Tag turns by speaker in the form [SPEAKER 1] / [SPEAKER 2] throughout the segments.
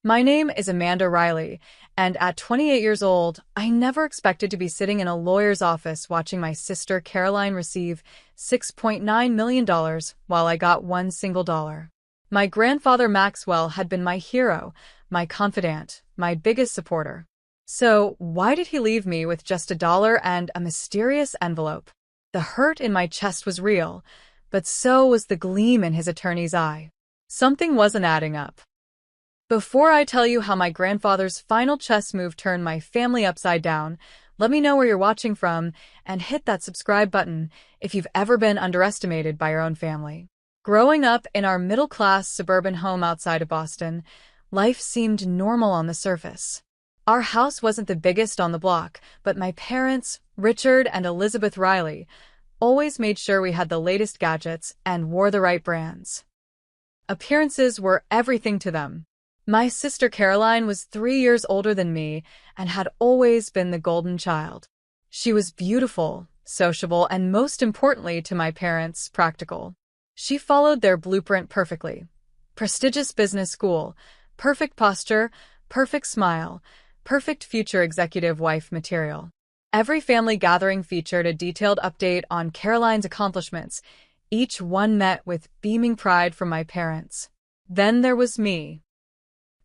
[SPEAKER 1] My name is Amanda Riley, and at 28 years old, I never expected to be sitting in a lawyer's office watching my sister Caroline receive $6.9 million while I got one single dollar. My grandfather Maxwell had been my hero, my confidant, my biggest supporter. So, why did he leave me with just a dollar and a mysterious envelope? The hurt in my chest was real, but so was the gleam in his attorney's eye. Something wasn't adding up. Before I tell you how my grandfather's final chess move turned my family upside down, let me know where you're watching from and hit that subscribe button if you've ever been underestimated by your own family. Growing up in our middle-class suburban home outside of Boston, life seemed normal on the surface. Our house wasn't the biggest on the block, but my parents, Richard and Elizabeth Riley, always made sure we had the latest gadgets and wore the right brands. Appearances were everything to them. My sister Caroline was 3 years older than me and had always been the golden child. She was beautiful, sociable, and most importantly to my parents, practical. She followed their blueprint perfectly. Prestigious business school, perfect posture, perfect smile, perfect future executive wife material. Every family gathering featured a detailed update on Caroline's accomplishments, each one met with beaming pride from my parents. Then there was me.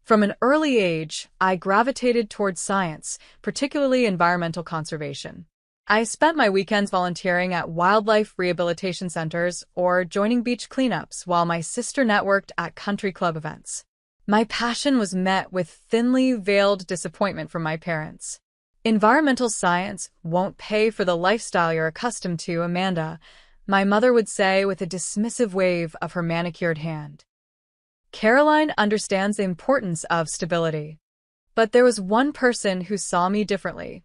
[SPEAKER 1] From an early age, I gravitated towards science, particularly environmental conservation. I spent my weekends volunteering at wildlife rehabilitation centers or joining beach cleanups while my sister networked at country club events. My passion was met with thinly veiled disappointment from my parents. Environmental science won't pay for the lifestyle you're accustomed to, Amanda, my mother would say with a dismissive wave of her manicured hand. Caroline understands the importance of stability. But there was one person who saw me differently.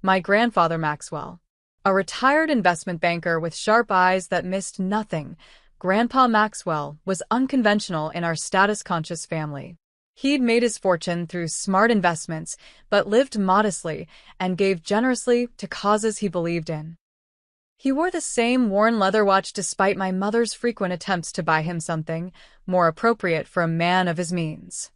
[SPEAKER 1] My grandfather Maxwell. A retired investment banker with sharp eyes that missed nothing, Grandpa Maxwell was unconventional in our status-conscious family. He'd made his fortune through smart investments, but lived modestly and gave generously to causes he believed in. He wore the same worn leather watch despite my mother's frequent attempts to buy him something more appropriate for a man of his means.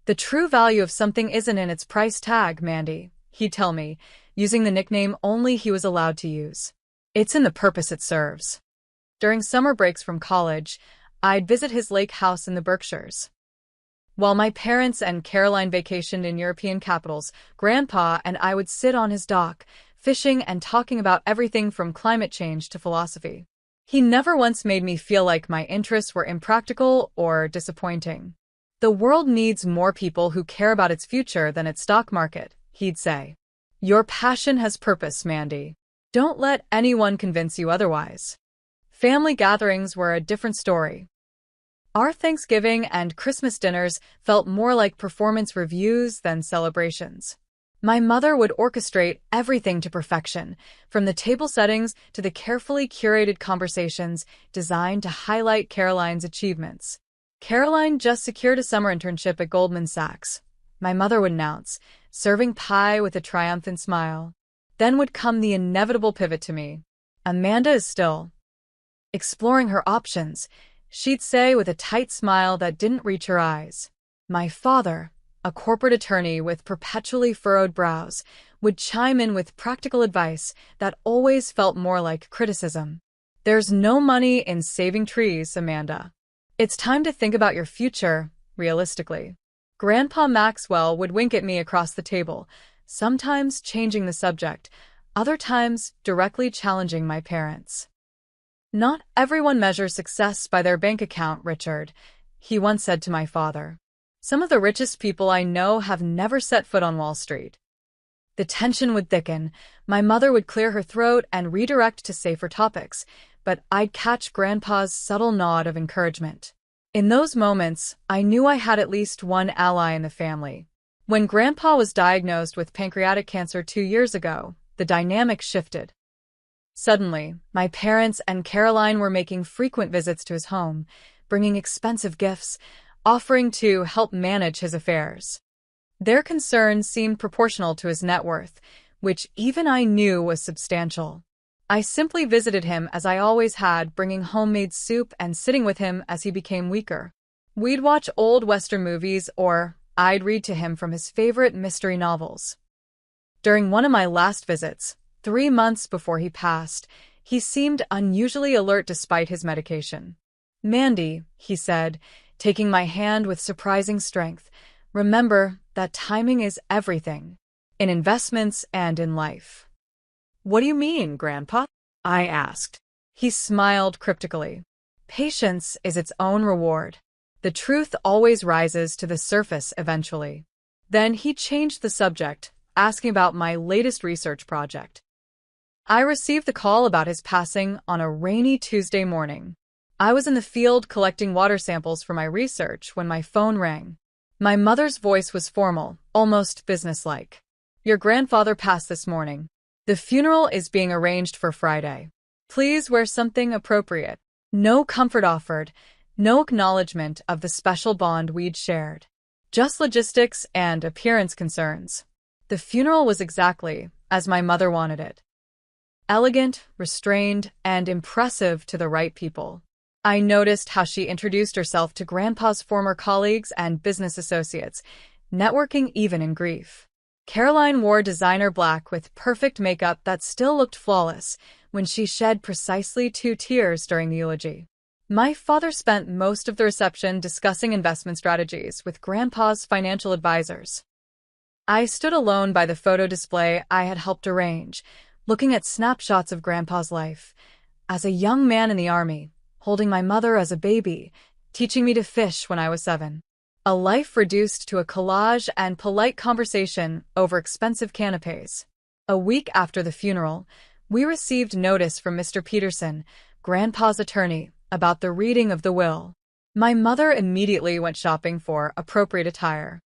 [SPEAKER 1] The true value of something isn't in its price tag, Mandy, he'd tell me, using the nickname only he was allowed to use. It's in the purpose it serves. During summer breaks from college, I'd visit his lake house in the Berkshires. While my parents and Caroline vacationed in European capitals, Grandpa and I would sit on his dock, fishing and talking about everything from climate change to philosophy. He never once made me feel like my interests were impractical or disappointing. The world needs more people who care about its future than its stock market, he'd say. Your passion has purpose, Mandy. Don't let anyone convince you otherwise. Family gatherings were a different story. Our Thanksgiving and Christmas dinners felt more like performance reviews than celebrations. My mother would orchestrate everything to perfection, from the table settings to the carefully curated conversations designed to highlight Caroline's achievements. Caroline just secured a summer internship at Goldman Sachs, my mother would announce, serving pie with a triumphant smile. Then would come the inevitable pivot to me. Amanda is still exploring her options, she'd say with a tight smile that didn't reach her eyes. My father, a corporate attorney with perpetually furrowed brows, would chime in with practical advice that always felt more like criticism. There's no money in saving trees, Amanda. It's time to think about your future, realistically. Grandpa Maxwell would wink at me across the table, sometimes changing the subject, other times directly challenging my parents. Not everyone measures success by their bank account, Richard, he once said to my father. Some of the richest people I know have never set foot on Wall Street. The tension would thicken, my mother would clear her throat and redirect to safer topics, but I'd catch Grandpa's subtle nod of encouragement. In those moments, I knew I had at least one ally in the family. When Grandpa was diagnosed with pancreatic cancer 2 years ago, the dynamic shifted. Suddenly, my parents and Caroline were making frequent visits to his home, bringing expensive gifts, offering to help manage his affairs. Their concerns seemed proportional to his net worth, which even I knew was substantial. I simply visited him as I always had, bringing homemade soup and sitting with him as he became weaker. We'd watch old Western movies or, I'd read to him from his favorite mystery novels. During one of my last visits, 3 months before he passed, he seemed unusually alert despite his medication. "Mandy," he said, taking my hand with surprising strength, "remember that timing is everything, in investments and in life." "What do you mean, Grandpa?" I asked. He smiled cryptically. "Patience is its own reward. The truth always rises to the surface eventually." Then he changed the subject, asking about my latest research project. I received the call about his passing on a rainy Tuesday morning. I was in the field collecting water samples for my research when my phone rang. My mother's voice was formal, almost businesslike. "Your grandfather passed this morning. The funeral is being arranged for Friday. Please wear something appropriate." No comfort offered, no acknowledgement of the special bond we'd shared. Just logistics and appearance concerns. The funeral was exactly as my mother wanted it. Elegant, restrained, and impressive to the right people. I noticed how she introduced herself to Grandpa's former colleagues and business associates, networking even in grief. Caroline wore designer black with perfect makeup that still looked flawless when she shed precisely 2 tears during the eulogy. My father spent most of the reception discussing investment strategies with Grandpa's financial advisors. I stood alone by the photo display I had helped arrange, looking at snapshots of Grandpa's life. As a young man in the army, holding my mother as a baby, teaching me to fish when I was 7. A life reduced to a collage and polite conversation over expensive canapes. A week after the funeral, we received notice from Mr. Peterson, Grandpa's attorney, about the reading of the will. My mother immediately went shopping for appropriate attire.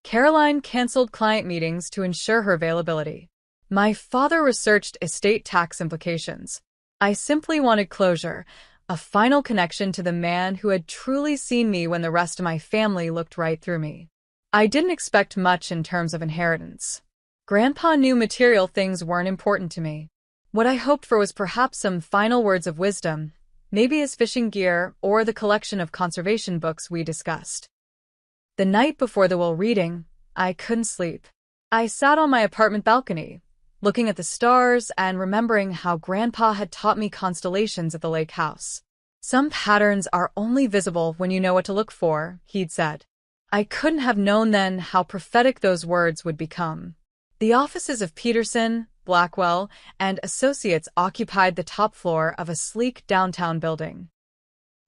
[SPEAKER 1] Caroline canceled client meetings to ensure her availability. My father researched estate tax implications. I simply wanted closure, a final connection to the man who had truly seen me when the rest of my family looked right through me. I didn't expect much in terms of inheritance. Grandpa knew material things weren't important to me. What I hoped for was perhaps some final words of wisdom, maybe his fishing gear or the collection of conservation books we discussed. The night before the will reading, I couldn't sleep. I sat on my apartment balcony, looking at the stars and remembering how Grandpa had taught me constellations at the lake house. "Some patterns are only visible when you know what to look for," he'd said. I couldn't have known then how prophetic those words would become. The offices of Peterson, Blackwell, and Associates occupied the top floor of a sleek downtown building.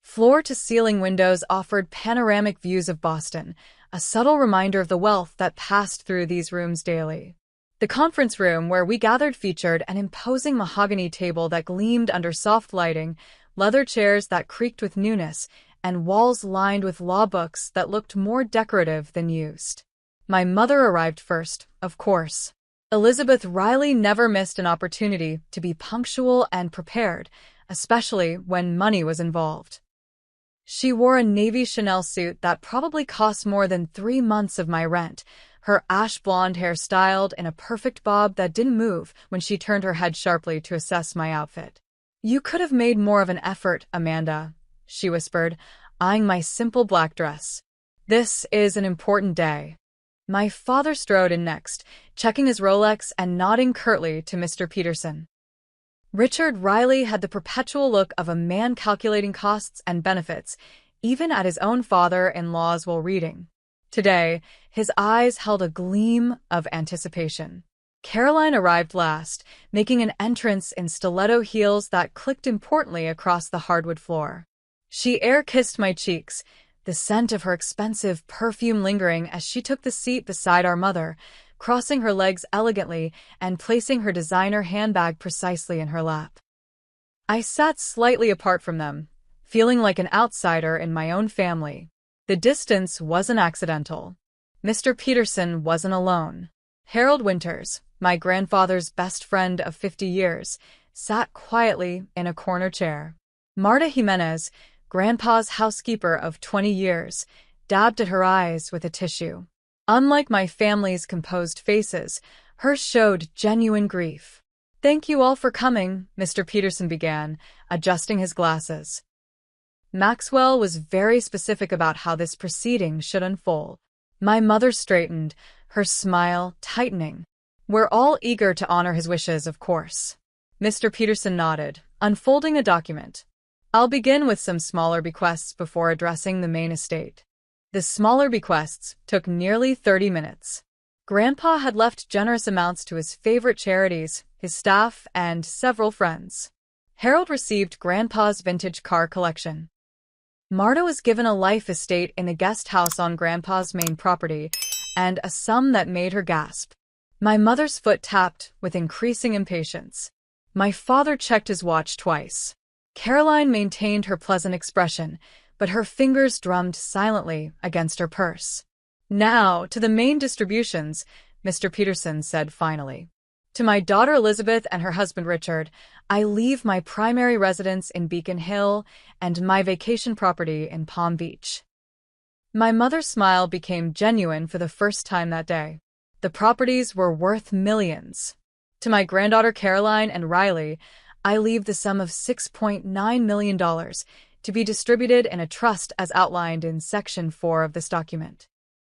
[SPEAKER 1] Floor-to-ceiling windows offered panoramic views of Boston, a subtle reminder of the wealth that passed through these rooms daily. The conference room where we gathered featured an imposing mahogany table that gleamed under soft lighting, leather chairs that creaked with newness, and walls lined with law books that looked more decorative than used. My mother arrived first, of course. Elizabeth Riley never missed an opportunity to be punctual and prepared, especially when money was involved. She wore a navy Chanel suit that probably cost more than 3 months of my rent, her ash blonde hair styled in a perfect bob that didn't move when she turned her head sharply to assess my outfit. "You could have made more of an effort, Amanda," she whispered, eyeing my simple black dress. "This is an important day." My father strode in next, checking his Rolex and nodding curtly to Mr. Peterson. Richard Riley had the perpetual look of a man calculating costs and benefits, even at his own father-in-law's will reading. Today, his eyes held a gleam of anticipation. Caroline arrived last, making an entrance in stiletto heels that clicked importantly across the hardwood floor. She air-kissed my cheeks, the scent of her expensive perfume lingering as she took the seat beside our mother, crossing her legs elegantly and placing her designer handbag precisely in her lap. I sat slightly apart from them, feeling like an outsider in my own family. The distance wasn't accidental. Mr. Peterson wasn't alone. Harold Winters, my grandfather's best friend of 50 years, sat quietly in a corner chair. Marta Jimenez, Grandpa's housekeeper of 20 years, dabbed at her eyes with a tissue. Unlike my family's composed faces, hers showed genuine grief. "Thank you all for coming," Mr. Peterson began, adjusting his glasses. Maxwell was very specific about how this proceeding should unfold. My mother straightened, her smile tightening. We're all eager to honor his wishes, of course. Mr. Peterson nodded, unfolding a document. I'll begin with some smaller bequests before addressing the main estate. The smaller bequests took nearly 30 minutes. Grandpa had left generous amounts to his favorite charities, his staff, and several friends. Harold received Grandpa's vintage car collection. Marta was given a life estate in a guest house on Grandpa's main property, and a sum that made her gasp. My mother's foot tapped with increasing impatience. My father checked his watch twice. Caroline maintained her pleasant expression, but her fingers drummed silently against her purse. Now, to the main distributions, Mr. Peterson said finally. To my daughter Elizabeth and her husband Richard, I leave my primary residence in Beacon Hill and my vacation property in Palm Beach. My mother's smile became genuine for the first time that day. The properties were worth millions. To my granddaughter Caroline and Riley, I leave the sum of $6.9 million to be distributed in a trust as outlined in Section 4 of this document.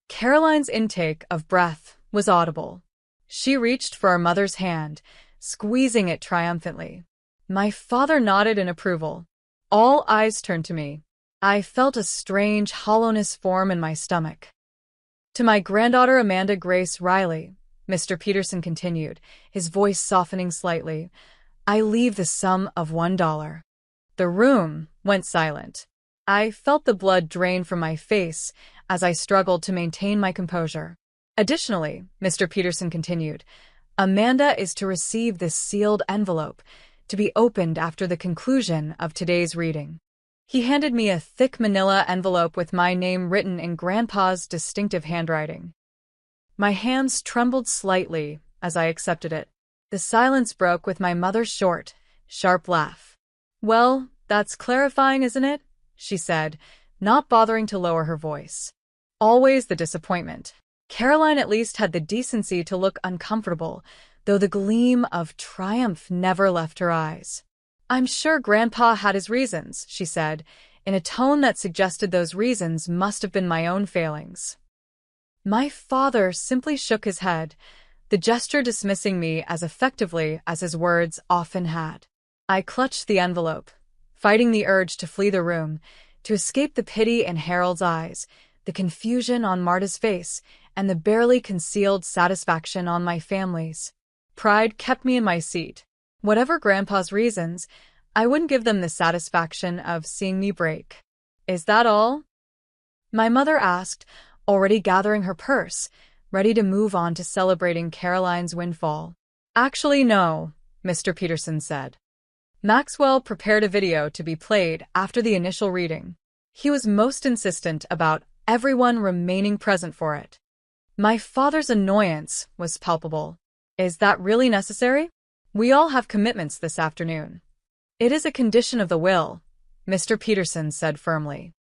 [SPEAKER 1] Caroline's intake of breath was audible. She reached for her mother's hand, squeezing it triumphantly. My father nodded in approval. All eyes turned to me. I felt a strange hollowness form in my stomach. To my granddaughter Amanda Grace Riley, Mr. Peterson continued, his voice softening slightly, I leave the sum of $1. The room went silent. I felt the blood drain from my face as I struggled to maintain my composure. Additionally, Mr. Peterson continued, Amanda is to receive this sealed envelope, to be opened after the conclusion of today's reading. He handed me a thick manila envelope with my name written in Grandpa's distinctive handwriting. My hands trembled slightly as I accepted it. The silence broke with my mother's short, sharp laugh. Well, that's clarifying, isn't it? She said, not bothering to lower her voice. Always the disappointment. Caroline at least had the decency to look uncomfortable, though the gleam of triumph never left her eyes. I'm sure Grandpa had his reasons, she said, in a tone that suggested those reasons must have been my own failings. My father simply shook his head, the gesture dismissing me as effectively as his words often had. I clutched the envelope, fighting the urge to flee the room, to escape the pity in Harold's eyes, the confusion on Marta's face, and the barely concealed satisfaction on my family's. Pride kept me in my seat. Whatever Grandpa's reasons, I wouldn't give them the satisfaction of seeing me break. Is that all? My mother asked, already gathering her purse, ready to move on to celebrating Caroline's windfall. Actually, no, Mr. Peterson said. Maxwell prepared a video to be played after the initial reading. He was most insistent about everyone remaining present for it. My father's annoyance was palpable. Is that really necessary? We all have commitments this afternoon. It is a condition of the will, Mr. Peterson said firmly.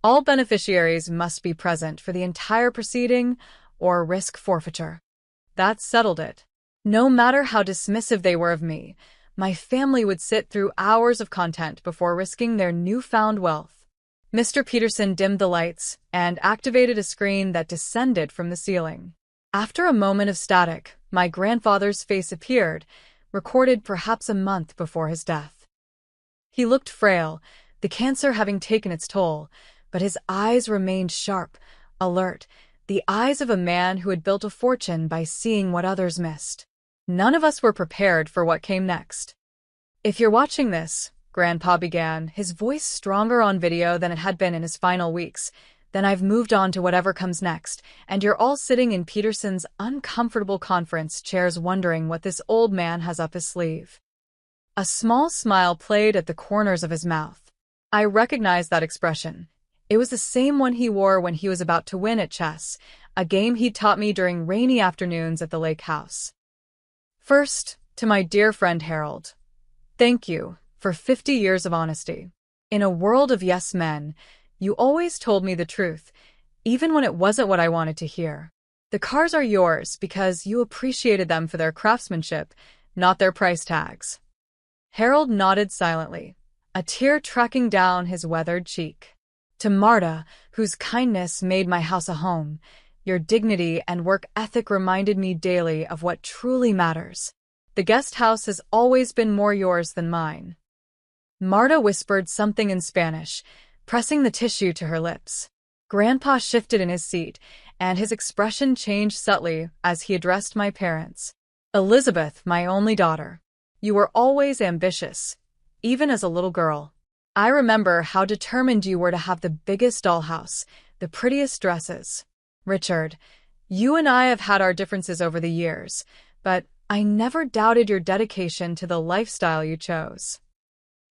[SPEAKER 1] All beneficiaries must be present for the entire proceeding or risk forfeiture. That settled it. No matter how dismissive they were of me, my family would sit through hours of content before risking their newfound wealth. Mr. Peterson dimmed the lights and activated a screen that descended from the ceiling. After a moment of static, my grandfather's face appeared, recorded perhaps a month before his death. He looked frail, the cancer having taken its toll, but his eyes remained sharp, alert, the eyes of a man who had built a fortune by seeing what others missed. None of us were prepared for what came next. If you're watching this, Grandpa began, his voice stronger on video than it had been in his final weeks, then I've moved on to whatever comes next, and you're all sitting in Peterson's uncomfortable conference chairs wondering what this old man has up his sleeve. A small smile played at the corners of his mouth. I recognized that expression. It was the same one he wore when he was about to win at chess, a game he'd taught me during rainy afternoons at the lake house. First, to my dear friend Harold. Thank you for 50 years of honesty. In a world of yes men, you always told me the truth, even when it wasn't what I wanted to hear. The cars are yours because you appreciated them for their craftsmanship, not their price tags. Harold nodded silently, a tear tracking down his weathered cheek. To Marta, whose kindness made my house a home, your dignity and work ethic reminded me daily of what truly matters. The guest house has always been more yours than mine." Marta whispered something in Spanish, pressing the tissue to her lips. Grandpa shifted in his seat, and his expression changed subtly as he addressed my parents. "Elizabeth, my only daughter, you were always ambitious, even as a little girl. I remember how determined you were to have the biggest dollhouse, the prettiest dresses. Richard, you and I have had our differences over the years, but I never doubted your dedication to the lifestyle you chose."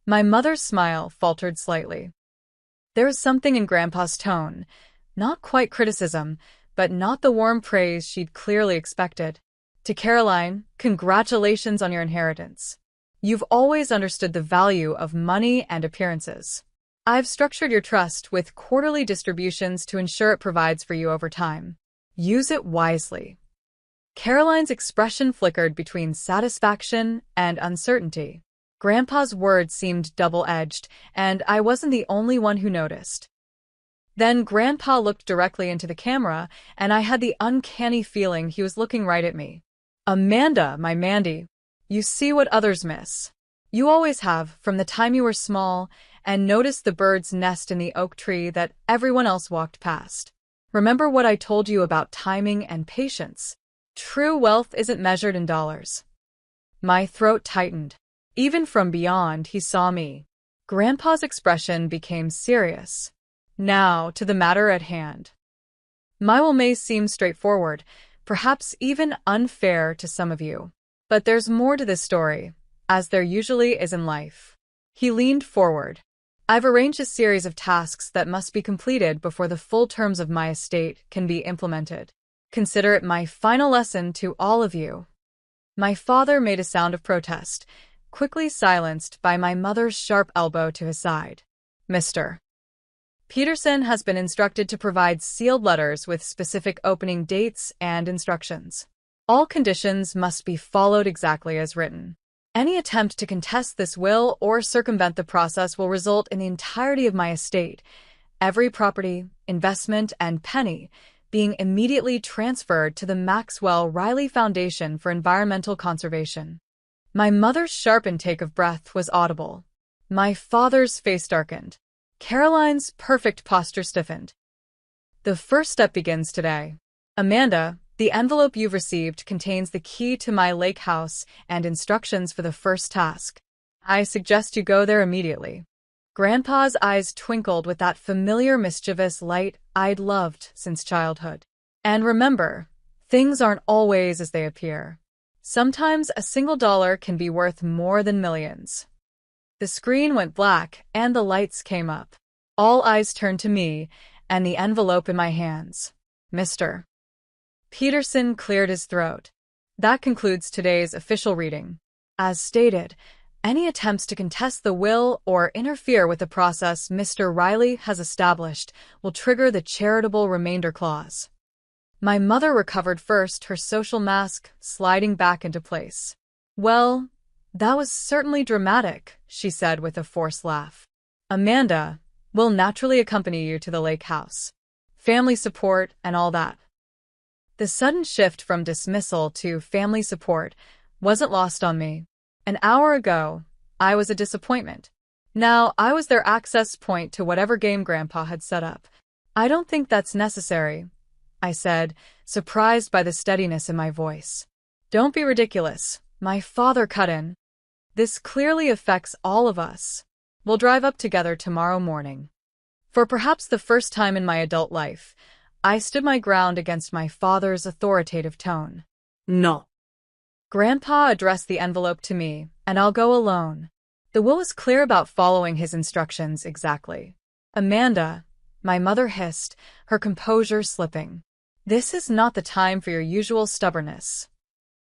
[SPEAKER 1] My mother's smile faltered slightly. There was something in Grandpa's tone, not quite criticism, but not the warm praise she'd clearly expected. To Caroline, congratulations on your inheritance. You've always understood the value of money and appearances. I've structured your trust with quarterly distributions to ensure it provides for you over time. Use it wisely. Caroline's expression flickered between satisfaction and uncertainty. Grandpa's words seemed double-edged, and I wasn't the only one who noticed. Then Grandpa looked directly into the camera, and I had the uncanny feeling he was looking right at me. "Amanda, my Mandy, you see what others miss. You always have, from the time you were small, and noticed the bird's nest in the oak tree that everyone else walked past. Remember what I told you about timing and patience. True wealth isn't measured in dollars." My throat tightened. Even from beyond, he saw me. Grandpa's expression became serious. "Now, to the matter at hand. My will may seem straightforward, perhaps even unfair to some of you. But there's more to this story, as there usually is in life." He leaned forward. "I've arranged a series of tasks that must be completed before the full terms of my estate can be implemented. Consider it my final lesson to all of you." My father made a sound of protest, quickly silenced by my mother's sharp elbow to his side. "Mr. Peterson has been instructed to provide sealed letters with specific opening dates and instructions. All conditions must be followed exactly as written. Any attempt to contest this will or circumvent the process will result in the entirety of my estate, every property, investment, and penny, being immediately transferred to the Maxwell Riley Foundation for Environmental Conservation." My mother's sharp intake of breath was audible. My father's face darkened. Caroline's perfect posture stiffened. "The first step begins today. Amanda, the envelope you've received contains the key to my lake house and instructions for the first task. I suggest you go there immediately." Grandpa's eyes twinkled with that familiar mischievous light I'd loved since childhood. "And remember, things aren't always as they appear. Sometimes a single dollar can be worth more than millions." The screen went black and the lights came up. All eyes turned to me and the envelope in my hands. "Mr. Peterson cleared his throat. "That concludes today's official reading. As stated, any attempts to contest the will or interfere with the process Mr. Riley has established will trigger the charitable remainder clause." My mother recovered first, her social mask sliding back into place. "Well, that was certainly dramatic," she said with a forced laugh. "Amanda will naturally accompany you to the lake house. Family support and all that." The sudden shift from dismissal to family support wasn't lost on me. An hour ago, I was a disappointment. Now I was their access point to whatever game Grandpa had set up. "I don't think that's necessary," I said, surprised by the steadiness in my voice. "Don't be ridiculous," my father cut in. "This clearly affects all of us. We'll drive up together tomorrow morning." For perhaps the first time in my adult life, I stood my ground against my father's authoritative tone.
[SPEAKER 2] "No."
[SPEAKER 1] Grandpa addressed the envelope to me, and I'll go alone. The will was clear about following his instructions exactly. "Amanda," my mother hissed, her composure slipping. "This is not the time for your usual stubbornness."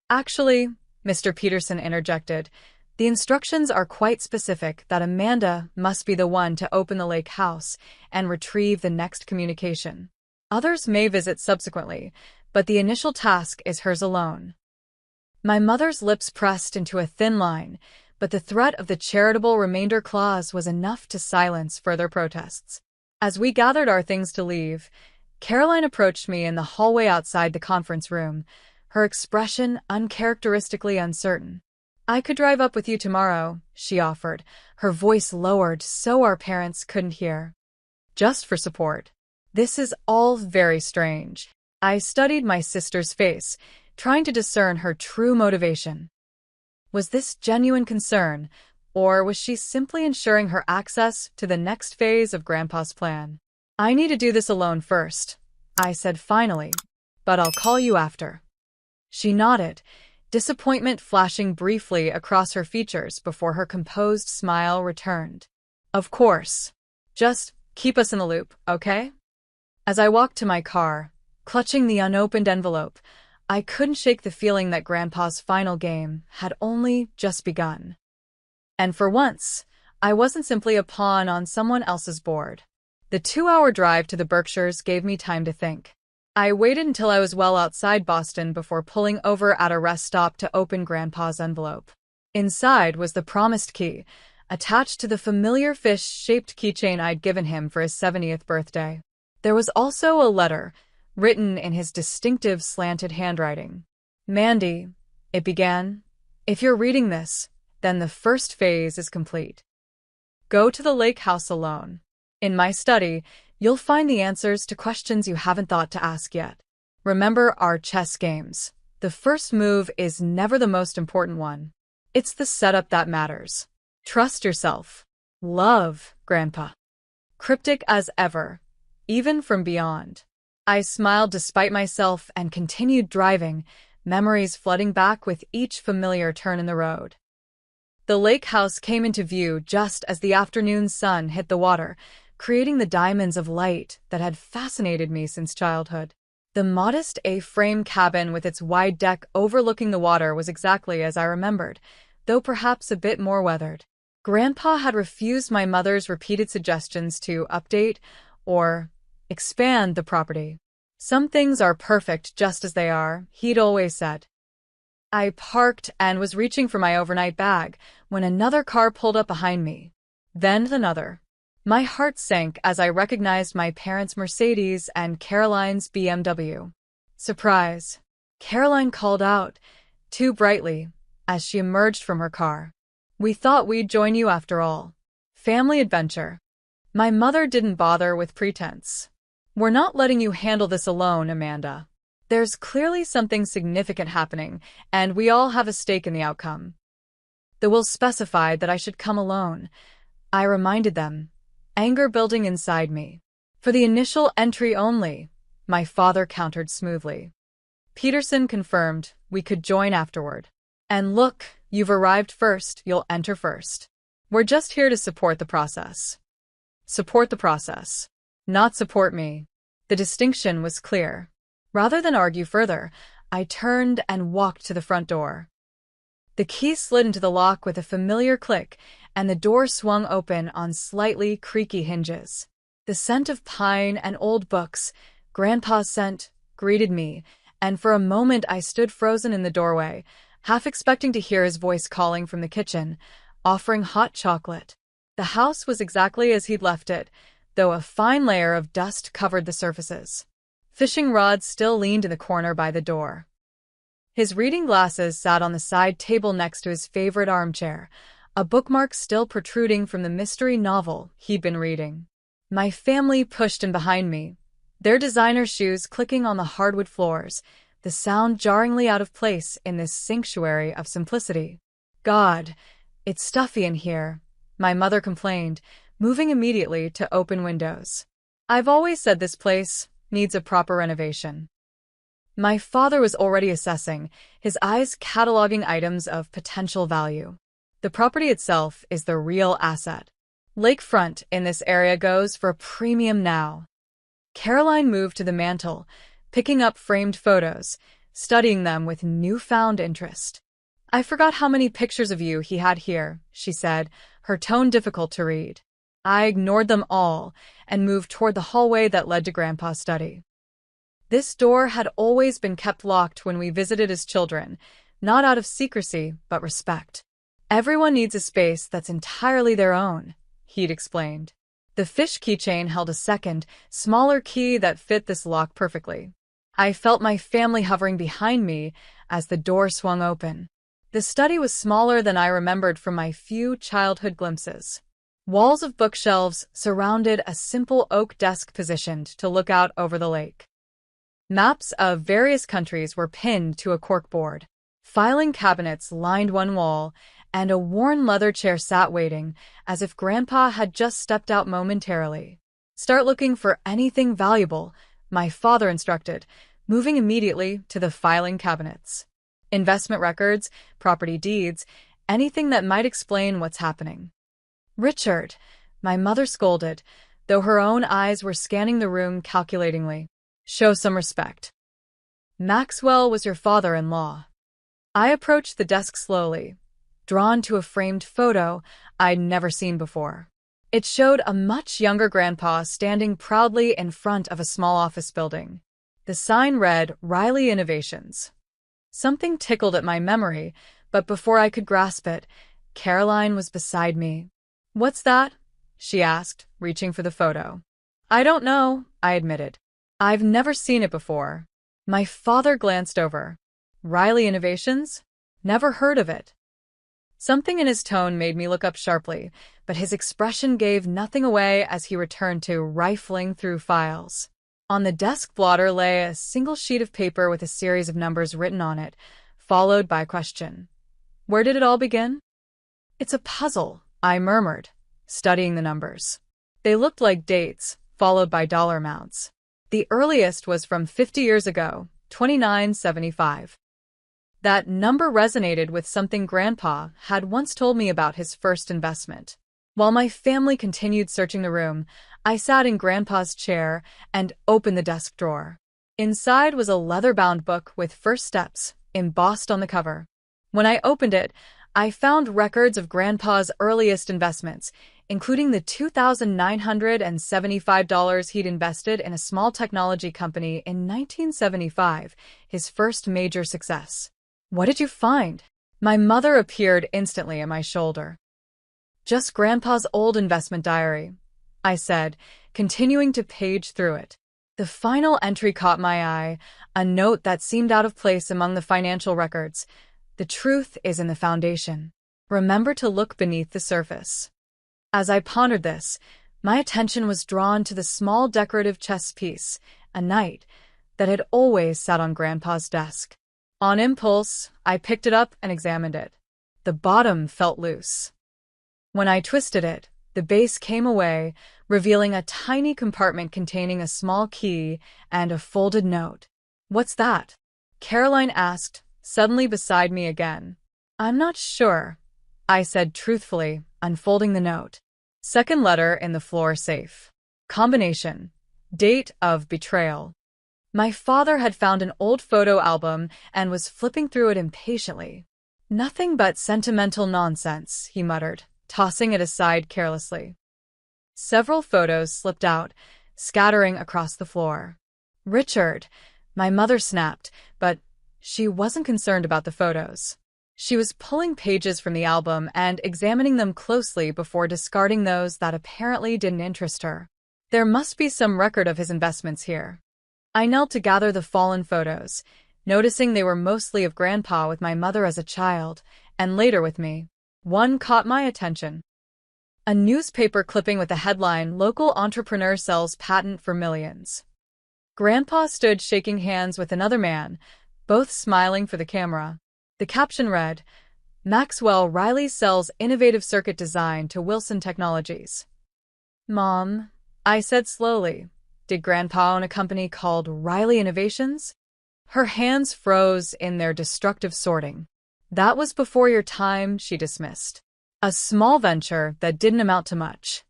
[SPEAKER 1] "Actually," Mr. Peterson interjected, "the instructions are quite specific that Amanda must be the one to open the lake house and retrieve the next communication. Others may visit subsequently, but the initial task is hers alone." My mother's lips pressed into a thin line, but the threat of the charitable remainder clause was enough to silence further protests. As we gathered our things to leave, Caroline approached me in the hallway outside the conference room, her expression uncharacteristically uncertain. "I could drive up with you tomorrow," she offered, her voice lowered so our parents couldn't hear. "Just for support." This is all very strange. I studied my sister's face, trying to discern her true motivation. Was this genuine concern, or was she simply ensuring her access to the next phase of Grandpa's plan? "I need to do this alone first," I said finally, "but I'll call you after." She nodded, disappointment flashing briefly across her features before her composed smile returned. "Of course. Just keep us in the loop, okay?" As I walked to my car, clutching the unopened envelope, I couldn't shake the feeling that Grandpa's final game had only just begun. And for once, I wasn't simply a pawn on someone else's board. The 2-hour drive to the Berkshires gave me time to think. I waited until I was well outside Boston before pulling over at a rest stop to open Grandpa's envelope. Inside was the promised key, attached to the familiar fish-shaped keychain I'd given him for his 70th birthday. There was also a letter, written in his distinctive slanted handwriting. "Mandy," it began, "if you're reading this, then the first phase is complete. Go to the lake house alone. In my study, you'll find the answers to questions you haven't thought to ask yet. Remember our chess games. The first move is never the most important one. It's the setup that matters. Trust yourself. Love, Grandpa." Cryptic as ever, even from beyond. I smiled despite myself and continued driving, memories flooding back with each familiar turn in the road. The lake house came into view just as the afternoon sun hit the water, creating the diamonds of light that had fascinated me since childhood. The modest A-frame cabin with its wide deck overlooking the water was exactly as I remembered, though perhaps a bit more weathered. Grandpa had refused my mother's repeated suggestions to update or expand the property. "Some things are perfect just as they are," he'd always said. I parked and was reaching for my overnight bag when another car pulled up behind me. Then another. My heart sank as I recognized my parents' Mercedes and Caroline's BMW. "Surprise!" Caroline called out, too brightly, as she emerged from her car. "We thought we'd join you after all. Family adventure." My mother didn't bother with pretense. "We're not letting you handle this alone, Amanda. There's clearly something significant happening, and we all have a stake in the outcome." The will specified that I should come alone. I reminded them, anger building inside me. "For the initial entry only," my father countered smoothly. Peterson confirmed we could join afterward. "And look, you've arrived first, you'll enter first. We're just here to support the process." Support the process. Not support me. The distinction was clear. Rather than argue further, I turned and walked to the front door. The key slid into the lock with a familiar click, and the door swung open on slightly creaky hinges. The scent of pine and old books, Grandpa's scent, greeted me, and for a moment I stood frozen in the doorway, half expecting to hear his voice calling from the kitchen, offering hot chocolate. The house was exactly as he'd left it, though a fine layer of dust covered the surfaces. Fishing rods still leaned in the corner by the door. His reading glasses sat on the side table next to his favorite armchair, a bookmark still protruding from the mystery novel he'd been reading. My family pushed in behind me, their designer shoes clicking on the hardwood floors, the sound jarringly out of place in this sanctuary of simplicity. "God, it's stuffy in here," my mother complained, moving immediately to open windows. "I've always said this place needs a proper renovation." My father was already assessing, his eyes cataloging items of potential value. The property itself is the real asset. Lakefront in this area goes for a premium now. Caroline moved to the mantel, picking up framed photos, studying them with newfound interest. "I forgot how many pictures of you he had here," she said, her tone difficult to read. I ignored them all and moved toward the hallway that led to Grandpa's study. This door had always been kept locked when we visited as children, not out of secrecy, but respect. "Everyone needs a space that's entirely their own," he'd explained. The fish keychain held a second, smaller key that fit this lock perfectly. I felt my family hovering behind me as the door swung open. The study was smaller than I remembered from my few childhood glimpses. Walls of bookshelves surrounded a simple oak desk positioned to look out over the lake. Maps of various countries were pinned to a corkboard. Filing cabinets lined one wall, and a worn leather chair sat waiting, as if Grandpa had just stepped out momentarily. "Start looking for anything valuable," my father instructed, moving immediately to the filing cabinets. Investment records, property deeds, anything that might explain what's happening. "Richard," my mother scolded, though her own eyes were scanning the room calculatingly. "Show some respect. Maxwell was your father-in-law." I approached the desk slowly, drawn to a framed photo I'd never seen before. It showed a much younger Grandpa standing proudly in front of a small office building. The sign read, "Riley Innovations." Something tickled at my memory, but before I could grasp it, Caroline was beside me. "What's that?" she asked, reaching for the photo. "I don't know," I admitted. "I've never seen it before." My father glanced over. "Riley Innovations? Never heard of it." Something in his tone made me look up sharply, but his expression gave nothing away as he returned to rifling through files. On the desk blotter lay a single sheet of paper with a series of numbers written on it, followed by a question. "Where did it all begin?" "It's a puzzle," I murmured, studying the numbers. They looked like dates, followed by dollar amounts. The earliest was from 50 years ago, 2975. That number resonated with something Grandpa had once told me about his first investment. While my family continued searching the room, I sat in Grandpa's chair and opened the desk drawer. Inside was a leather-bound book with First Steps embossed on the cover. When I opened it, I found records of Grandpa's earliest investments, including the $2,975 he'd invested in a small technology company in 1975, his first major success. "What did you find?" My mother appeared instantly at my shoulder. "Just Grandpa's old investment diary," I said, continuing to page through it. The final entry caught my eye, a note that seemed out of place among the financial records. "The truth is in the foundation. Remember to look beneath the surface." As I pondered this, my attention was drawn to the small decorative chess piece, a knight, that had always sat on Grandpa's desk. On impulse, I picked it up and examined it. The bottom felt loose. When I twisted it, the base came away, revealing a tiny compartment containing a small key and a folded note. "What's that?" Caroline asked, suddenly beside me again. "I'm not sure," I said truthfully, unfolding the note. Second letter in the floor safe. Combination. Date of betrayal. My father had found an old photo album and was flipping through it impatiently. "Nothing but sentimental nonsense," he muttered, tossing it aside carelessly. Several photos slipped out, scattering across the floor. "Richard," my mother snapped, but she wasn't concerned about the photos. She was pulling pages from the album and examining them closely before discarding those that apparently didn't interest her. There must be some record of his investments here. I knelt to gather the fallen photos, noticing they were mostly of Grandpa with my mother as a child, and later with me. One caught my attention. A newspaper clipping with the headline, "Local Entrepreneur Sells Patent for Millions." Grandpa stood shaking hands with another man, both smiling for the camera. The caption read, "Maxwell Riley sells innovative circuit design to Wilson Technologies." "Mom," I said slowly, "did Grandpa own a company called Riley Innovations?" Her hands froze in their destructive sorting. "That was before your time," she dismissed. "A small venture that didn't amount to much."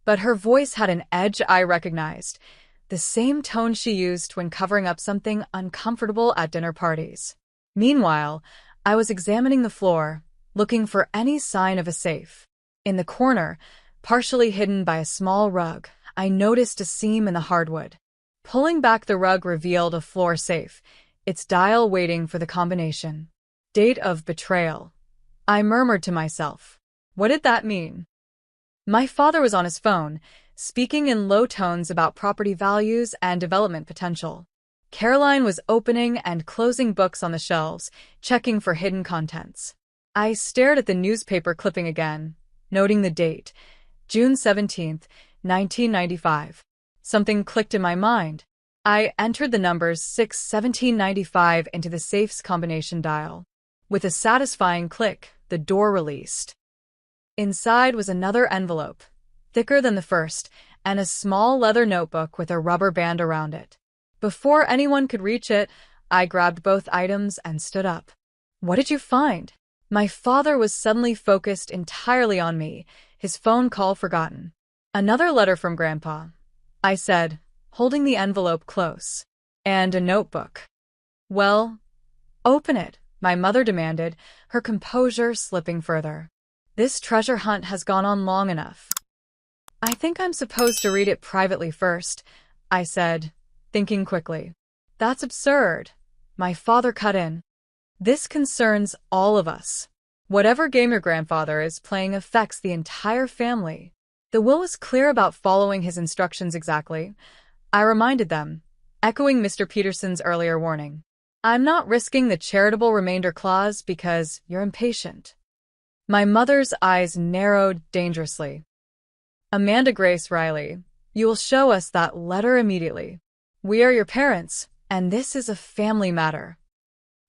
[SPEAKER 1] But her voice had an edge I recognized, the same tone she used when covering up something uncomfortable at dinner parties. Meanwhile, I was examining the floor, looking for any sign of a safe. In the corner, partially hidden by a small rug, I noticed a seam in the hardwood. Pulling back the rug revealed a floor safe, its dial waiting for the combination. Date of betrayal. I murmured to myself. What did that mean? My father was on his phone, speaking in low tones about property values and development potential. Caroline was opening and closing books on the shelves, checking for hidden contents. I stared at the newspaper clipping again, noting the date, June 17th, 1995. Something clicked in my mind. I entered the numbers 6-1795 into the safe's combination dial. With a satisfying click, the door released. Inside was another envelope, thicker than the first, and a small leather notebook with a rubber band around it. Before anyone could reach it, I grabbed both items and stood up. "What did you find?" My father was suddenly focused entirely on me, his phone call forgotten. "Another letter from Grandpa," I said, holding the envelope close. "And a notebook." "Well, open it," my mother demanded, her composure slipping further. "This treasure hunt has gone on long enough." "I think I'm supposed to read it privately first," I said, thinking quickly. "That's absurd," my father cut in. "This concerns all of us. Whatever game your grandfather is playing affects the entire family." The will was clear about following his instructions exactly, I reminded them, echoing Mr. Peterson's earlier warning. "I'm not risking the charitable remainder clause because you're impatient." My mother's eyes narrowed dangerously. "Amanda Grace Riley, you will show us that letter immediately. We are your parents, and this is a family matter."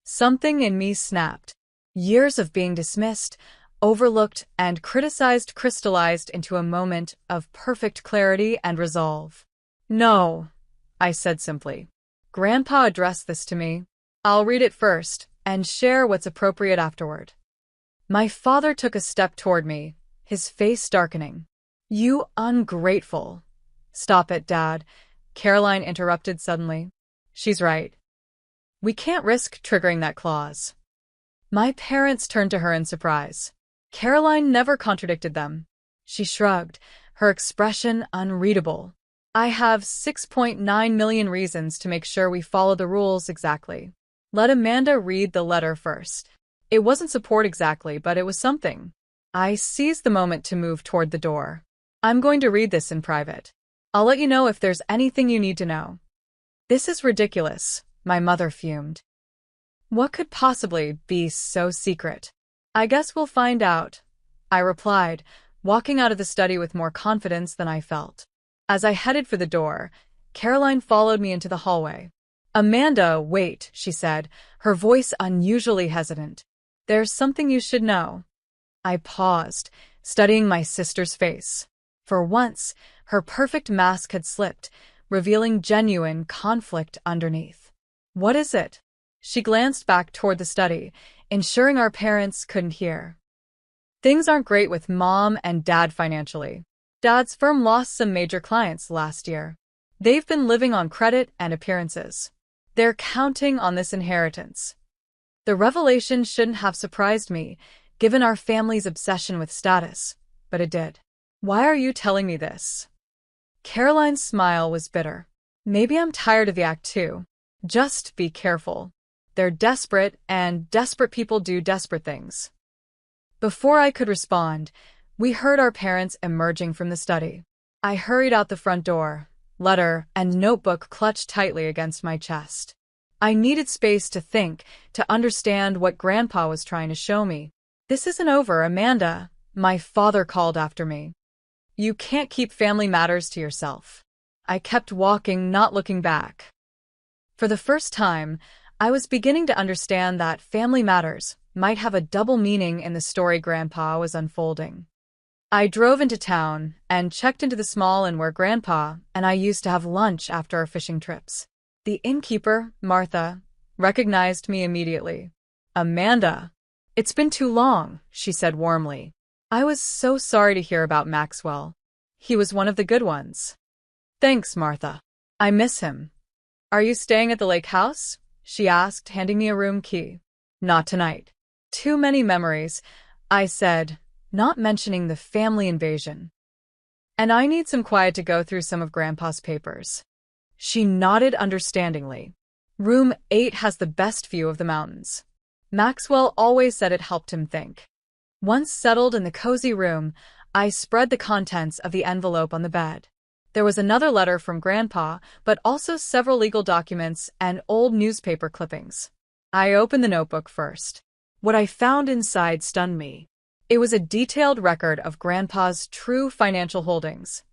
[SPEAKER 1] Something in me snapped. Years of being dismissed, overlooked, and criticized crystallized into a moment of perfect clarity and resolve. "No," I said simply. "Grandpa addressed this to me. I'll read it first and share what's appropriate afterward." My father took a step toward me, his face darkening. "You ungrateful." "Stop it, Dad," Caroline interrupted suddenly. "She's right. We can't risk triggering that clause." My parents turned to her in surprise. Caroline never contradicted them. She shrugged, her expression unreadable. "I have 6.9 million reasons to make sure we follow the rules exactly. Let Amanda read the letter first." It wasn't support exactly, but it was something. I seized the moment to move toward the door. "I'm going to read this in private. I'll let you know if there's anything you need to know." "This is ridiculous," my mother fumed. "What could possibly be so secret?" "I guess we'll find out," I replied, walking out of the study with more confidence than I felt. As I headed for the door, Caroline followed me into the hallway. "Amanda, wait," she said, her voice unusually hesitant. "There's something you should know." I paused, studying my sister's face. For once, her perfect mask had slipped, revealing genuine conflict underneath. "What is it?" She glanced back toward the study, ensuring our parents couldn't hear. "Things aren't great with Mom and Dad financially. Dad's firm lost some major clients last year. They've been living on credit and appearances. They're counting on this inheritance." The revelation shouldn't have surprised me, given our family's obsession with status, but it did. "Why are you telling me this?" Caroline's smile was bitter. "Maybe I'm tired of the act too. Just be careful. They're desperate, and desperate people do desperate things." Before I could respond, we heard our parents emerging from the study. I hurried out the front door, letter and notebook clutched tightly against my chest. I needed space to think, to understand what Grandpa was trying to show me. "This isn't over, Amanda," my father called after me. "You can't keep family matters to yourself." I kept walking, not looking back. For the first time, I was beginning to understand that family matters might have a double meaning in the story Grandpa was unfolding. I drove into town and checked into the small inn where Grandpa and I used to have lunch after our fishing trips. The innkeeper, Martha, recognized me immediately. "Amanda, it's been too long," she said warmly. "I was so sorry to hear about Maxwell. He was one of the good ones." "Thanks, Martha. I miss him." "Are you staying at the lake house?" she asked, handing me a room key. "Not tonight. Too many memories," I said, not mentioning the family invasion. "And I need some quiet to go through some of Grandpa's papers." She nodded understandingly. "Room 8 has the best view of the mountains. Maxwell always said it helped him think." Once settled in the cozy room, I spread the contents of the envelope on the bed. There was another letter from Grandpa, but also several legal documents and old newspaper clippings. I opened the notebook first. What I found inside stunned me. It was a detailed record of Grandpa's true financial holdings,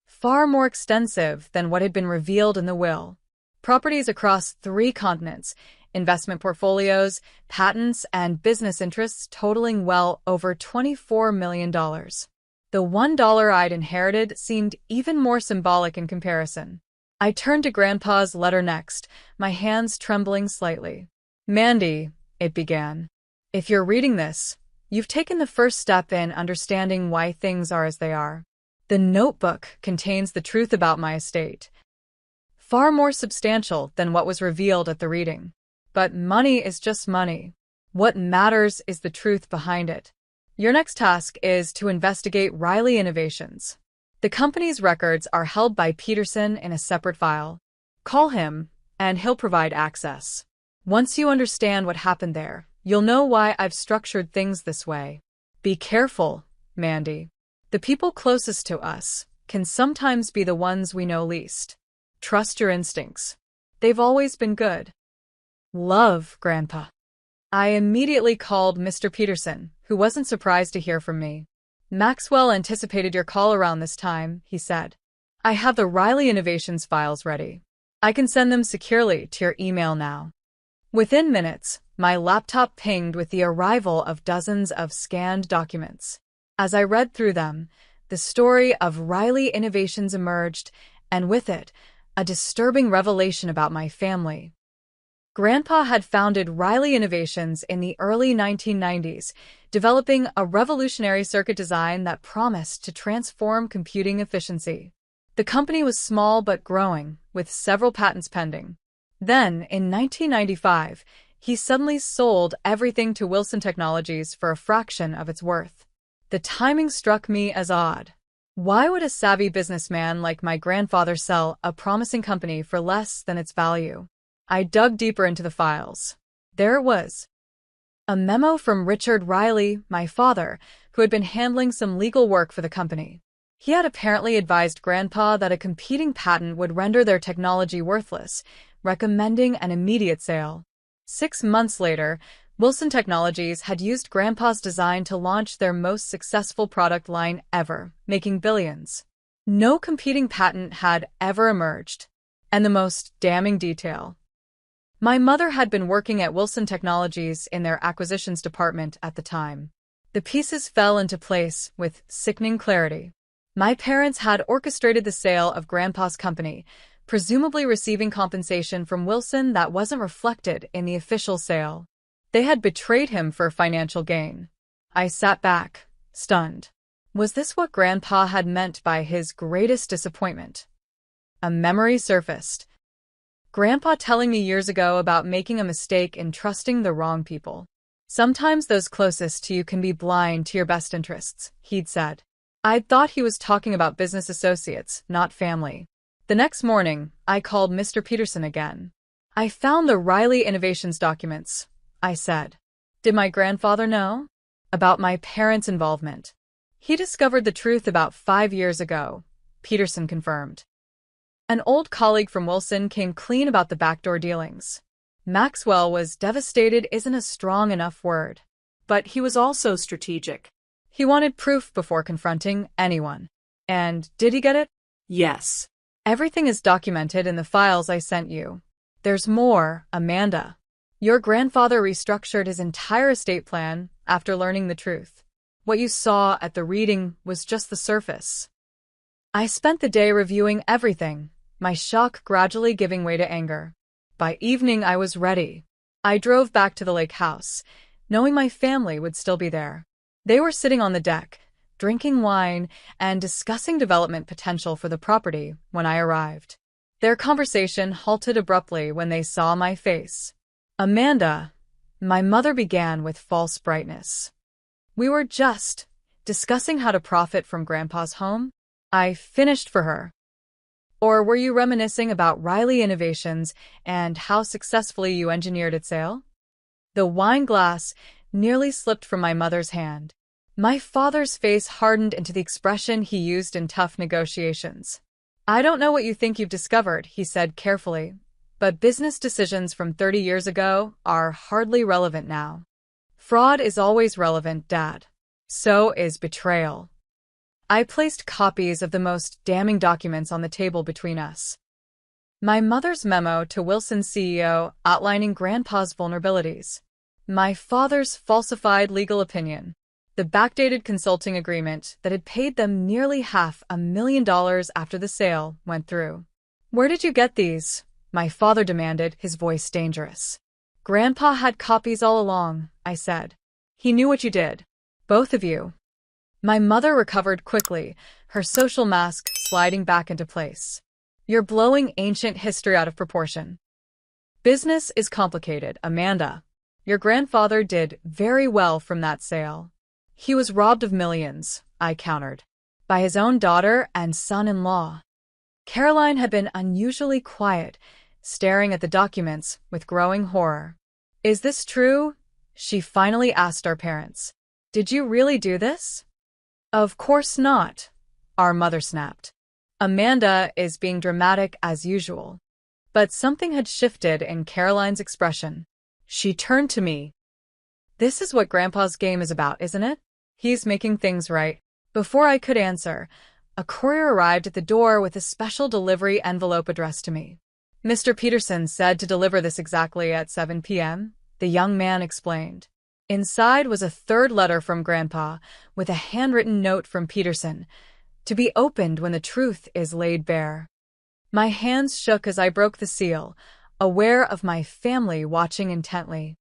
[SPEAKER 1] far more extensive than what had been revealed in the will. Properties across 3 continents, investment portfolios, patents, and business interests totaling well over $24 million. The $1 I'd inherited seemed even more symbolic in comparison. I turned to Grandpa's letter next, my hands trembling slightly. "Mandy," it began, "if you're reading this, you've taken the first step in understanding why things are as they are. The notebook contains the truth about my estate, far more substantial than what was revealed at the reading. But money is just money. What matters is the truth behind it. Your next task is to investigate Riley Innovations. The company's records are held by Peterson in a separate file. Call him, and he'll provide access. Once you understand what happened there, you'll know why I've structured things this way. Be careful, Mandy. The people closest to us can sometimes be the ones we know least. Trust your instincts. They've always been good. Love, Grandpa." I immediately called Mr. Peterson, who wasn't surprised to hear from me. "Maxwell anticipated your call around this time," he said. "I have the Riley Innovations files ready. I can send them securely to your email now." Within minutes, my laptop pinged with the arrival of dozens of scanned documents. As I read through them, the story of Riley Innovations emerged, and with it, a disturbing revelation about my family. Grandpa had founded Riley Innovations in the early 1990s, developing a revolutionary circuit design that promised to transform computing efficiency. The company was small but growing, with several patents pending. Then, in 1995, he suddenly sold everything to Wilson Technologies for a fraction of its worth. The timing struck me as odd. Why would a savvy businessman like my grandfather sell a promising company for less than its value? I dug deeper into the files. There it was. A memo from Richard Riley, my father, who had been handling some legal work for the company. He had apparently advised Grandpa that a competing patent would render their technology worthless, recommending an immediate sale. 6 months later, Wilson Technologies had used Grandpa's design to launch their most successful product line ever, making billions. No competing patent had ever emerged. And the most damning detail: my mother had been working at Wilson Technologies in their acquisitions department at the time. The pieces fell into place with sickening clarity. My parents had orchestrated the sale of Grandpa's company, presumably receiving compensation from Wilson that wasn't reflected in the official sale. They had betrayed him for financial gain. I sat back, stunned. Was this what Grandpa had meant by his greatest disappointment? A memory surfaced. Grandpa telling me years ago about making a mistake in trusting the wrong people. "Sometimes those closest to you can be blind to your best interests," he'd said. I'd thought he was talking about business associates, not family. The next morning, I called Mr. Peterson again. "I found the Riley Innovations documents," I said. "Did my grandfather know about my parents' involvement?" "He discovered the truth about 5 years ago," Peterson confirmed. An old colleague from Wilson came clean about the backdoor dealings. Maxwell was devastated isn't a strong enough word. But he was also strategic. He wanted proof before confronting anyone. And did he get it? Yes. Everything is documented in the files I sent you. There's more, Amanda. Your grandfather restructured his entire estate plan after learning the truth. What you saw at the reading was just the surface. I spent the day reviewing everything, my shock gradually giving way to anger. By evening, I was ready. I drove back to the lake house, knowing my family would still be there. They were sitting on the deck, drinking wine and discussing development potential for the property when I arrived. Their conversation halted abruptly when they saw my face. "Amanda," my mother began with false brightness. "We were just discussing how to profit from Grandpa's home," I finished for her. "Or were you reminiscing about Riley Innovations and how successfully you engineered its sale?" The wine glass nearly slipped from my mother's hand. My father's face hardened into the expression he used in tough negotiations. I don't know what you think you've discovered, he said carefully, but business decisions from 30 years ago are hardly relevant now. Fraud is always relevant, Dad. So is betrayal. I placed copies of the most damning documents on the table between us. My mother's memo to Wilson's CEO outlining Grandpa's vulnerabilities. My father's falsified legal opinion. The backdated consulting agreement that had paid them nearly $500,000 after the sale went through. Where did you get these? My father demanded, his voice dangerous. Grandpa had copies all along, I said. He knew what you did. Both of you. My mother recovered quickly, her social mask sliding back into place. You're blowing ancient history out of proportion. Business is complicated, Amanda. Your grandfather did very well from that sale. He was robbed of millions, I countered, by his own daughter and son-in-law. Caroline had been unusually quiet, staring at the documents with growing horror. Is this true? She finally asked our parents. Did you really do this? Of course not, our mother snapped. Amanda is being dramatic as usual. But something had shifted in Caroline's expression. She turned to me. This is what Grandpa's game is about, isn't it? He's making things right. Before I could answer, a courier arrived at the door with a special delivery envelope addressed to me. Mr. Peterson said to deliver this exactly at 7 p.m., the young man explained. Inside was a third letter from Grandpa, with a handwritten note from Peterson, to be opened when the truth is laid bare. My hands shook as I broke the seal, aware of my family watching intently.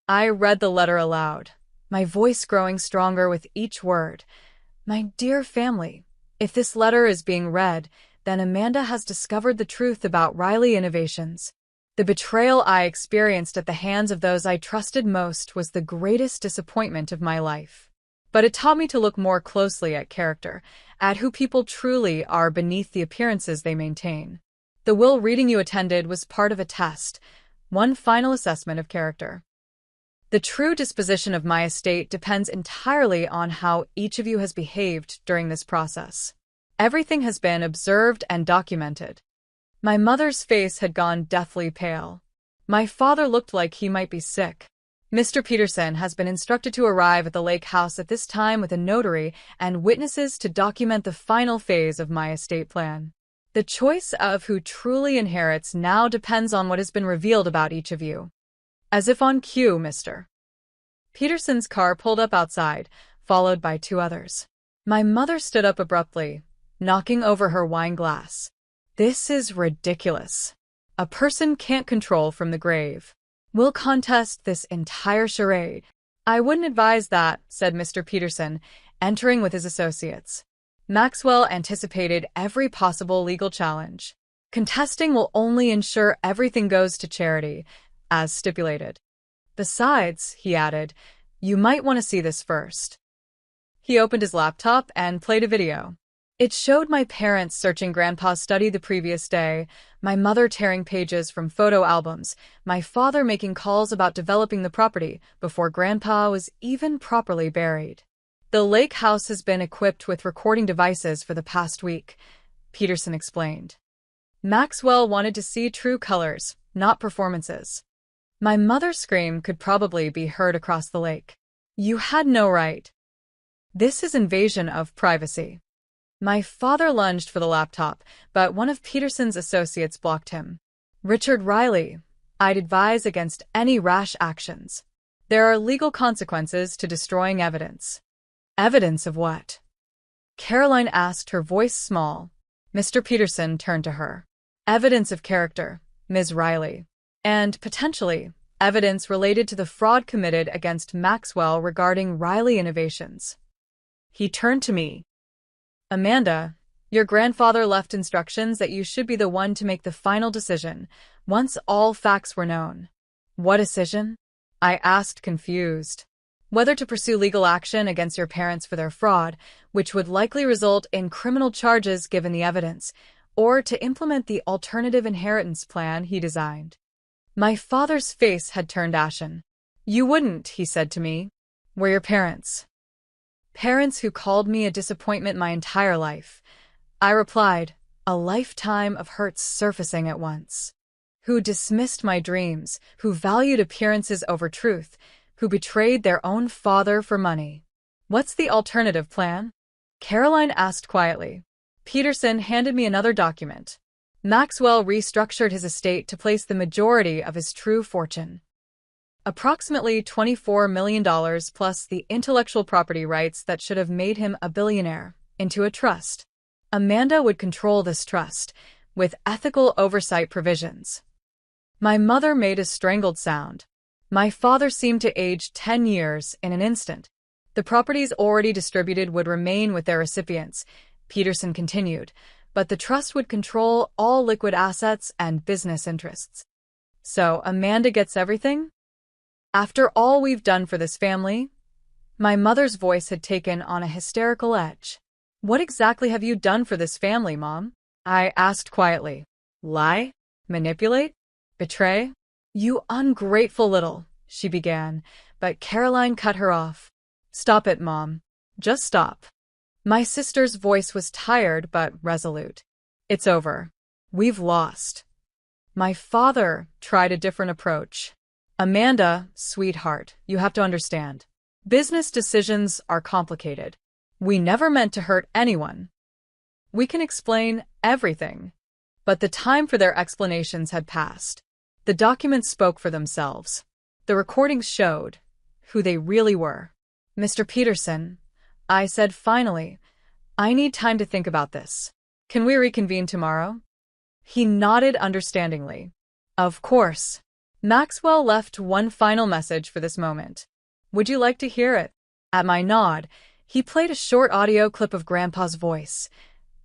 [SPEAKER 1] I read the letter aloud, my voice growing stronger with each word. My dear family, if this letter is being read, then Amanda has discovered the truth about Riley Innovations. The betrayal I experienced at the hands of those I trusted most was the greatest disappointment of my life. But it taught me to look more closely at character, at who people truly are beneath the appearances they maintain. The will reading you attended was part of a test, one final assessment of character. The true disposition of my estate depends entirely on how each of you has behaved during this process. Everything has been observed and documented. My mother's face had gone deathly pale. My father looked like he might be sick. Mr. Peterson has been instructed to arrive at the lake house at this time with a notary and witnesses to document the final phase of my estate plan. The choice of who truly inherits now depends on what has been revealed about each of you. As if on cue, Mr. Peterson's car pulled up outside, followed by two others. My mother stood up abruptly, knocking over her wine glass. This is ridiculous. A person can't control from the grave. We'll contest this entire charade. I wouldn't advise that, said Mr. Peterson, entering with his associates. Maxwell anticipated every possible legal challenge. Contesting will only ensure everything goes to charity, as stipulated. Besides, he added, you might want to see this first. He opened his laptop and played a video. It showed my parents searching Grandpa's study the previous day, my mother tearing pages from photo albums, my father making calls about developing the property before Grandpa was even properly buried. The lake house has been equipped with recording devices for the past week, Peterson explained. Maxwell wanted to see true colors, not performances. My mother's scream could probably be heard across the lake. You had no right. This is invasion of privacy. My father lunged for the laptop, but one of Peterson's associates blocked him. Richard Riley, I'd advise against any rash actions. There are legal consequences to destroying evidence. Evidence of what? Caroline asked, her voice small. Mr. Peterson turned to her. Evidence of character, Ms. Riley. And, potentially, evidence related to the fraud committed against Maxwell regarding Riley Innovations. He turned to me. Amanda, your grandfather left instructions that you should be the one to make the final decision, once all facts were known. What decision? I asked, confused. Whether to pursue legal action against your parents for their fraud, which would likely result in criminal charges given the evidence, or to implement the alternative inheritance plan he designed. My father's face had turned ashen. You wouldn't, he said to me. We're your parents. Parents who called me a disappointment my entire life. I replied, a lifetime of hurts surfacing at once. Who dismissed my dreams, who valued appearances over truth, who betrayed their own father for money. What's the alternative plan? Caroline asked quietly. Peterson handed me another document. Maxwell restructured his estate to place the majority of his true fortune, approximately $24 million plus the intellectual property rights that should have made him a billionaire, into a trust. Amanda would control this trust, with ethical oversight provisions. My mother made a strangled sound. My father seemed to age 10 years in an instant. The properties already distributed would remain with their recipients, Peterson continued, but the trust would control all liquid assets and business interests. So Amanda gets everything? After all we've done for this family? My mother's voice had taken on a hysterical edge. What exactly have you done for this family, Mom? I asked quietly. Lie? Manipulate? Betray? You ungrateful little, she began, but Caroline cut her off. Stop it, Mom. Just stop. My sister's voice was tired but resolute. It's over. We've lost. My father tried a different approach. Amanda, sweetheart, you have to understand. Business decisions are complicated. We never meant to hurt anyone. We can explain everything. But the time for their explanations had passed. The documents spoke for themselves. The recordings showed who they really were. Mr. Peterson, I said finally, I need time to think about this. Can we reconvene tomorrow? He nodded understandingly. Of course. Maxwell left one final message for this moment. Would you like to hear it? At my nod, he played a short audio clip of Grandpa's voice.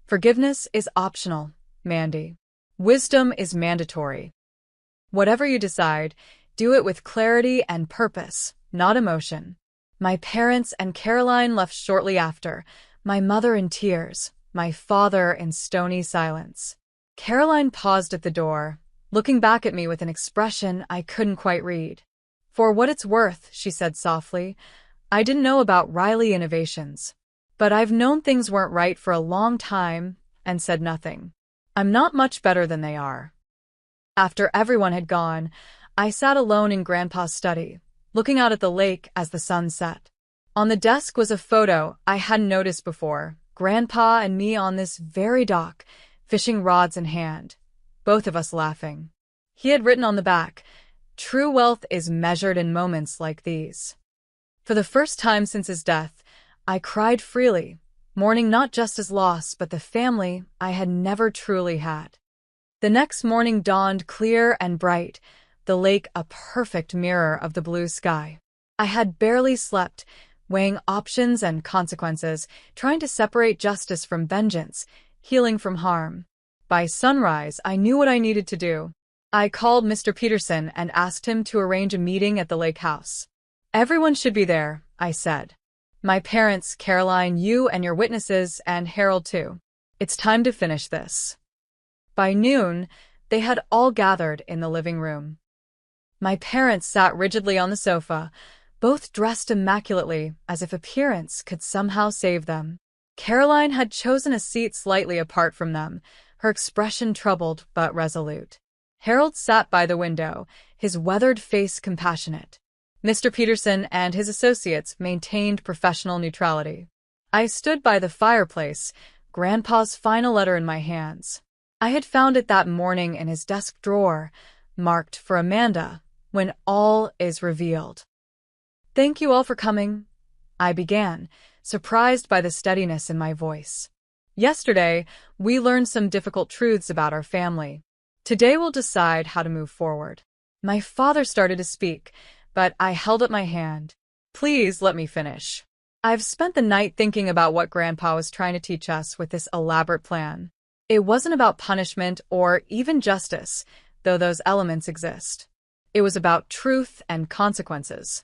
[SPEAKER 1] Forgiveness is optional, Mandy. Wisdom is mandatory. Whatever you decide, do it with clarity and purpose, not emotion. My parents and Caroline left shortly after, my mother in tears, my father in stony silence. Caroline paused at the door, looking back at me with an expression I couldn't quite read. For what it's worth, she said softly, I didn't know about Riley Innovations. But I've known things weren't right for a long time and said nothing. I'm not much better than they are. After everyone had gone, I sat alone in Grandpa's study, looking out at the lake as the sun set. On the desk was a photo I hadn't noticed before, Grandpa and me on this very dock, fishing rods in hand, both of us laughing. He had written on the back, "True wealth is measured in moments like these." For the first time since his death, I cried freely, mourning not just his loss but the family I had never truly had. The next morning dawned clear and bright, the lake a perfect mirror of the blue sky. I had barely slept, weighing options and consequences, trying to separate justice from vengeance, healing from harm. By sunrise, I knew what I needed to do. I called Mr. Peterson and asked him to arrange a meeting at the lake house. Everyone should be there, I said. My parents, Caroline, you and your witnesses, and Harold too. It's time to finish this. By noon, they had all gathered in the living room. My parents sat rigidly on the sofa, both dressed immaculately as if appearance could somehow save them. Caroline had chosen a seat slightly apart from them, her expression troubled but resolute. Harold sat by the window, his weathered face compassionate. Mr. Peterson and his associates maintained professional neutrality. I stood by the fireplace, Grandpa's final letter in my hands. I had found it that morning in his desk drawer, marked for Amanda, when all is revealed. Thank you all for coming, I began, surprised by the steadiness in my voice. Yesterday, we learned some difficult truths about our family. Today we'll decide how to move forward. My father started to speak, but I held up my hand. Please let me finish. I've spent the night thinking about what Grandpa was trying to teach us with this elaborate plan. It wasn't about punishment or even justice, though those elements exist. It was about truth and consequences.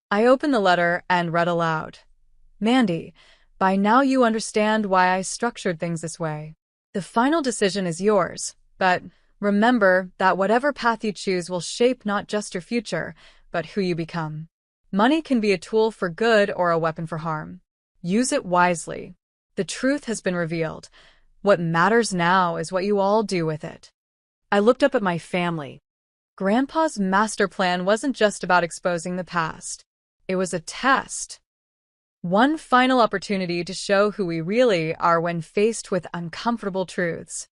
[SPEAKER 1] I opened the letter and read aloud. Mandy, by now you understand why I structured things this way. The final decision is yours, but remember that whatever path you choose will shape not just your future, but who you become. Money can be a tool for good or a weapon for harm. Use it wisely. The truth has been revealed. What matters now is what you all do with it. I looked up at my family. Grandpa's master plan wasn't just about exposing the past. It was a test. One final opportunity to show who we really are when faced with uncomfortable truths.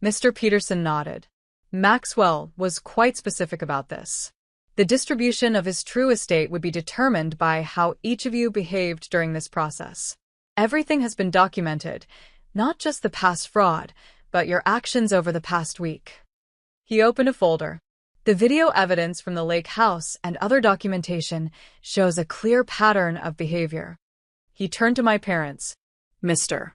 [SPEAKER 1] Mr. Peterson nodded. Maxwell was quite specific about this. The distribution of his true estate would be determined by how each of you behaved during this process. Everything has been documented, not just the past fraud, but your actions over the past week. He opened a folder. The video evidence from the lake house and other documentation shows a clear pattern of behavior. He turned to my parents. Mr.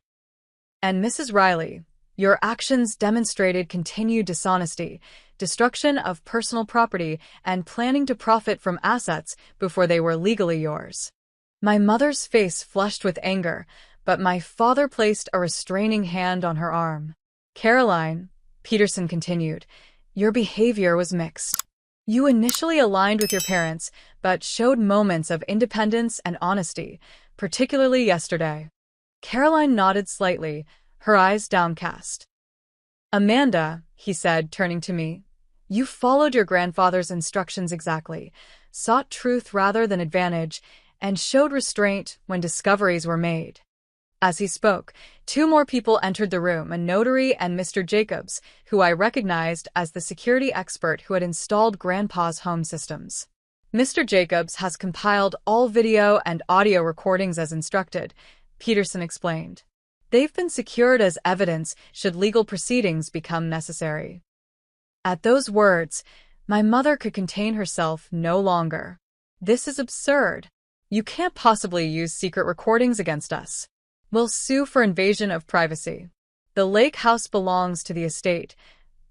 [SPEAKER 1] and Mrs. Riley, your actions demonstrated continued dishonesty, destruction of personal property, and planning to profit from assets before they were legally yours. My mother's face flushed with anger, but my father placed a restraining hand on her arm. Caroline, Peterson continued, your behavior was mixed. You initially aligned with your parents, but showed moments of independence and honesty, particularly yesterday. Caroline nodded slightly, her eyes downcast. Amanda, he said, turning to me, you followed your grandfather's instructions exactly, sought truth rather than advantage, and showed restraint when discoveries were made. As he spoke, two more people entered the room, a notary and Mr. Jacobs, who I recognized as the security expert who had installed Grandpa's home systems. Mr. Jacobs has compiled all video and audio recordings as instructed, Peterson explained. They've been secured as evidence should legal proceedings become necessary. At those words, my mother could contain herself no longer. This is absurd. You can't possibly use secret recordings against us. We'll sue for invasion of privacy. The lake house belongs to the estate,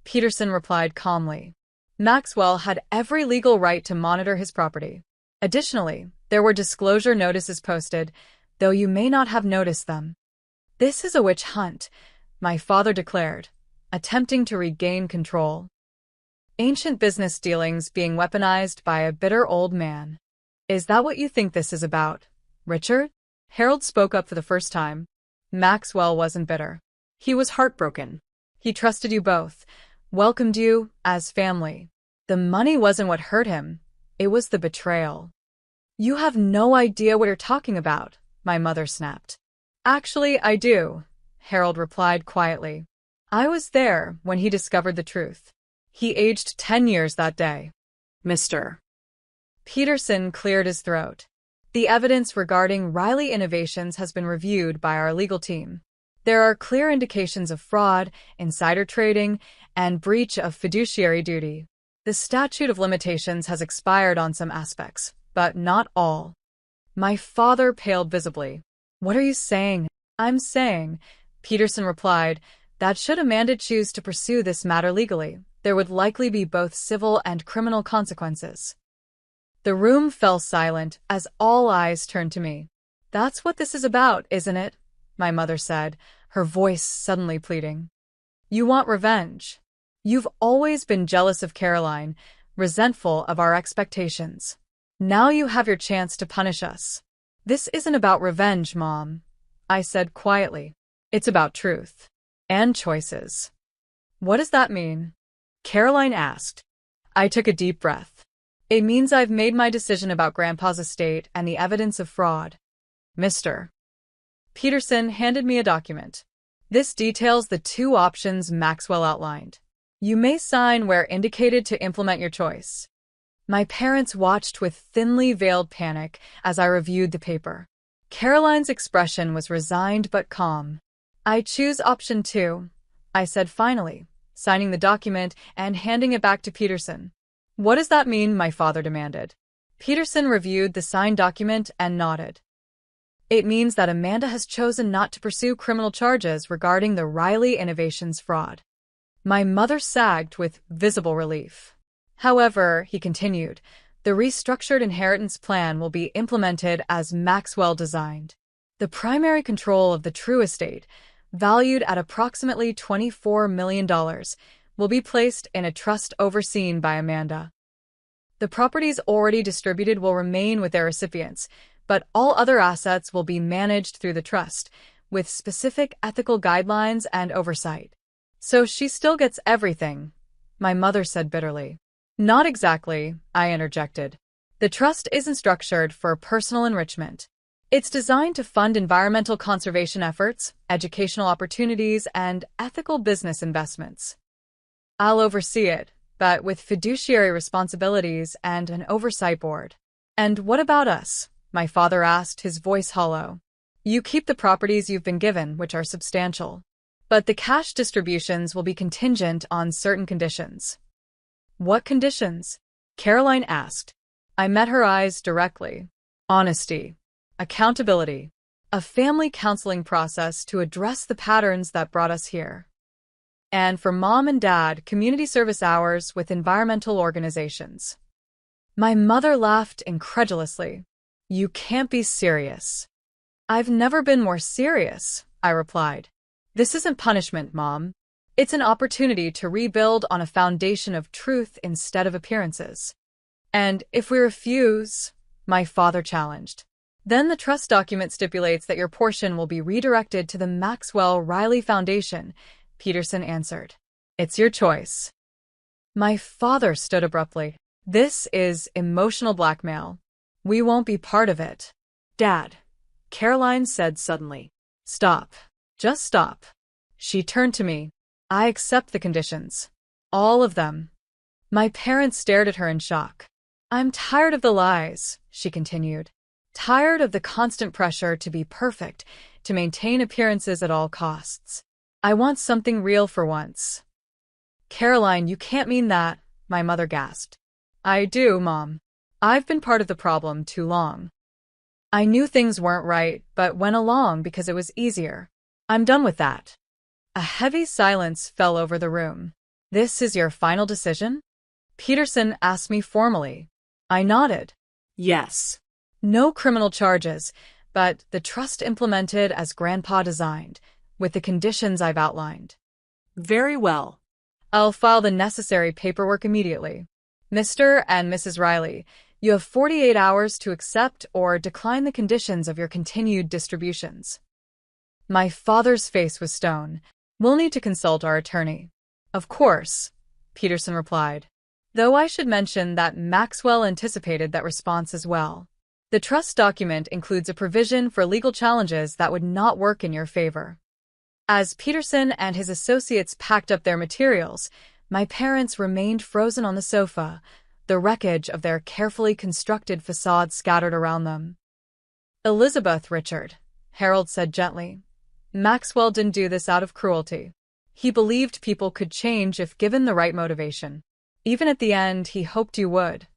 [SPEAKER 1] Peterson replied calmly. Maxwell had every legal right to monitor his property. Additionally, there were disclosure notices posted, though you may not have noticed them. This is a witch hunt, my father declared, attempting to regain control. Ancient business dealings being weaponized by a bitter old man. Is that what you think this is about, Richard? Harold spoke up for the first time. Maxwell wasn't bitter. He was heartbroken. He trusted you both, welcomed you as family. The money wasn't what hurt him. It was the betrayal. You have no idea what you're talking about, my mother snapped. Actually, I do, Harold replied quietly. I was there when he discovered the truth. He aged 10 years that day. Mr. Peterson cleared his throat. The evidence regarding Riley Innovations has been reviewed by our legal team. There are clear indications of fraud, insider trading, and breach of fiduciary duty. The statute of limitations has expired on some aspects, but not all. My father paled visibly. What are you saying? I'm saying, Peterson replied, that should Amanda choose to pursue this matter legally, there would likely be both civil and criminal consequences. The room fell silent as all eyes turned to me. That's what this is about, isn't it? My mother said, her voice suddenly pleading. You want revenge. You've always been jealous of Caroline, resentful of our expectations. Now you have your chance to punish us. This isn't about revenge, Mom, I said quietly. It's about truth. And choices. What does that mean? Caroline asked. I took a deep breath. It means I've made my decision about Grandpa's estate and the evidence of fraud. Mr. Peterson handed me a document. This details the two options Maxwell outlined. You may sign where indicated to implement your choice. My parents watched with thinly veiled panic as I reviewed the paper. Caroline's expression was resigned but calm. I choose option 2, I said finally, signing the document and handing it back to Peterson. What does that mean? My father demanded. Peterson reviewed the signed document and nodded. It means that Amanda has chosen not to pursue criminal charges regarding the Riley Innovations fraud. My mother sagged with visible relief. However, he continued, the restructured inheritance plan will be implemented as Maxwell designed. The primary control of the true estate, valued at approximately $24 million, will be placed in a trust overseen by Amanda. The properties already distributed will remain with their recipients, but all other assets will be managed through the trust, with specific ethical guidelines and oversight. So she still gets everything, my mother said bitterly. Not exactly, I interjected. The trust isn't structured for personal enrichment. It's designed to fund environmental conservation efforts, educational opportunities, and ethical business investments. I'll oversee it, but with fiduciary responsibilities and an oversight board. And what about us? My father asked, his voice hollow. You keep the properties you've been given, which are substantial. But the cash distributions will be contingent on certain conditions. What conditions? Caroline asked. I met her eyes directly. Honesty. Accountability. A family counseling process to address the patterns that brought us here. And for Mom and Dad, community service hours with environmental organizations. My mother laughed incredulously. You can't be serious. I've never been more serious, I replied. This isn't punishment, Mom. It's an opportunity to rebuild on a foundation of truth instead of appearances. And if we refuse, my father challenged, then the trust document stipulates that your portion will be redirected to the Maxwell Riley Foundation, Peterson answered. It's your choice. My father stood abruptly. This is emotional blackmail. We won't be part of it. Dad, Caroline said suddenly. Stop. Just stop. She turned to me. I accept the conditions. All of them. My parents stared at her in shock. I'm tired of the lies, she continued. Tired of the constant pressure to be perfect, to maintain appearances at all costs. I want something real for once. Caroline, you can't mean that, my mother gasped. I do, Mom. I've been part of the problem too long. I knew things weren't right, but went along because it was easier. I'm done with that. A heavy silence fell over the room. This is your final decision? Peterson asked me formally. I nodded. Yes. No criminal charges, but the trust implemented as Grandpa designed, with the conditions I've outlined. Very well. I'll file the necessary paperwork immediately. Mr. and Mrs. Riley, you have 48 hours to accept or decline the conditions of your continued distributions. My father's face was stone. We'll need to consult our attorney. Of course, Peterson replied. Though I should mention that Maxwell anticipated that response as well. The trust document includes a provision for legal challenges that would not work in your favor. As Peterson and his associates packed up their materials, my parents remained frozen on the sofa, the wreckage of their carefully constructed facade scattered around them. Elizabeth, Richard, Harold said gently. Maxwell didn't do this out of cruelty. He believed people could change if given the right motivation. Even at the end, he hoped you would.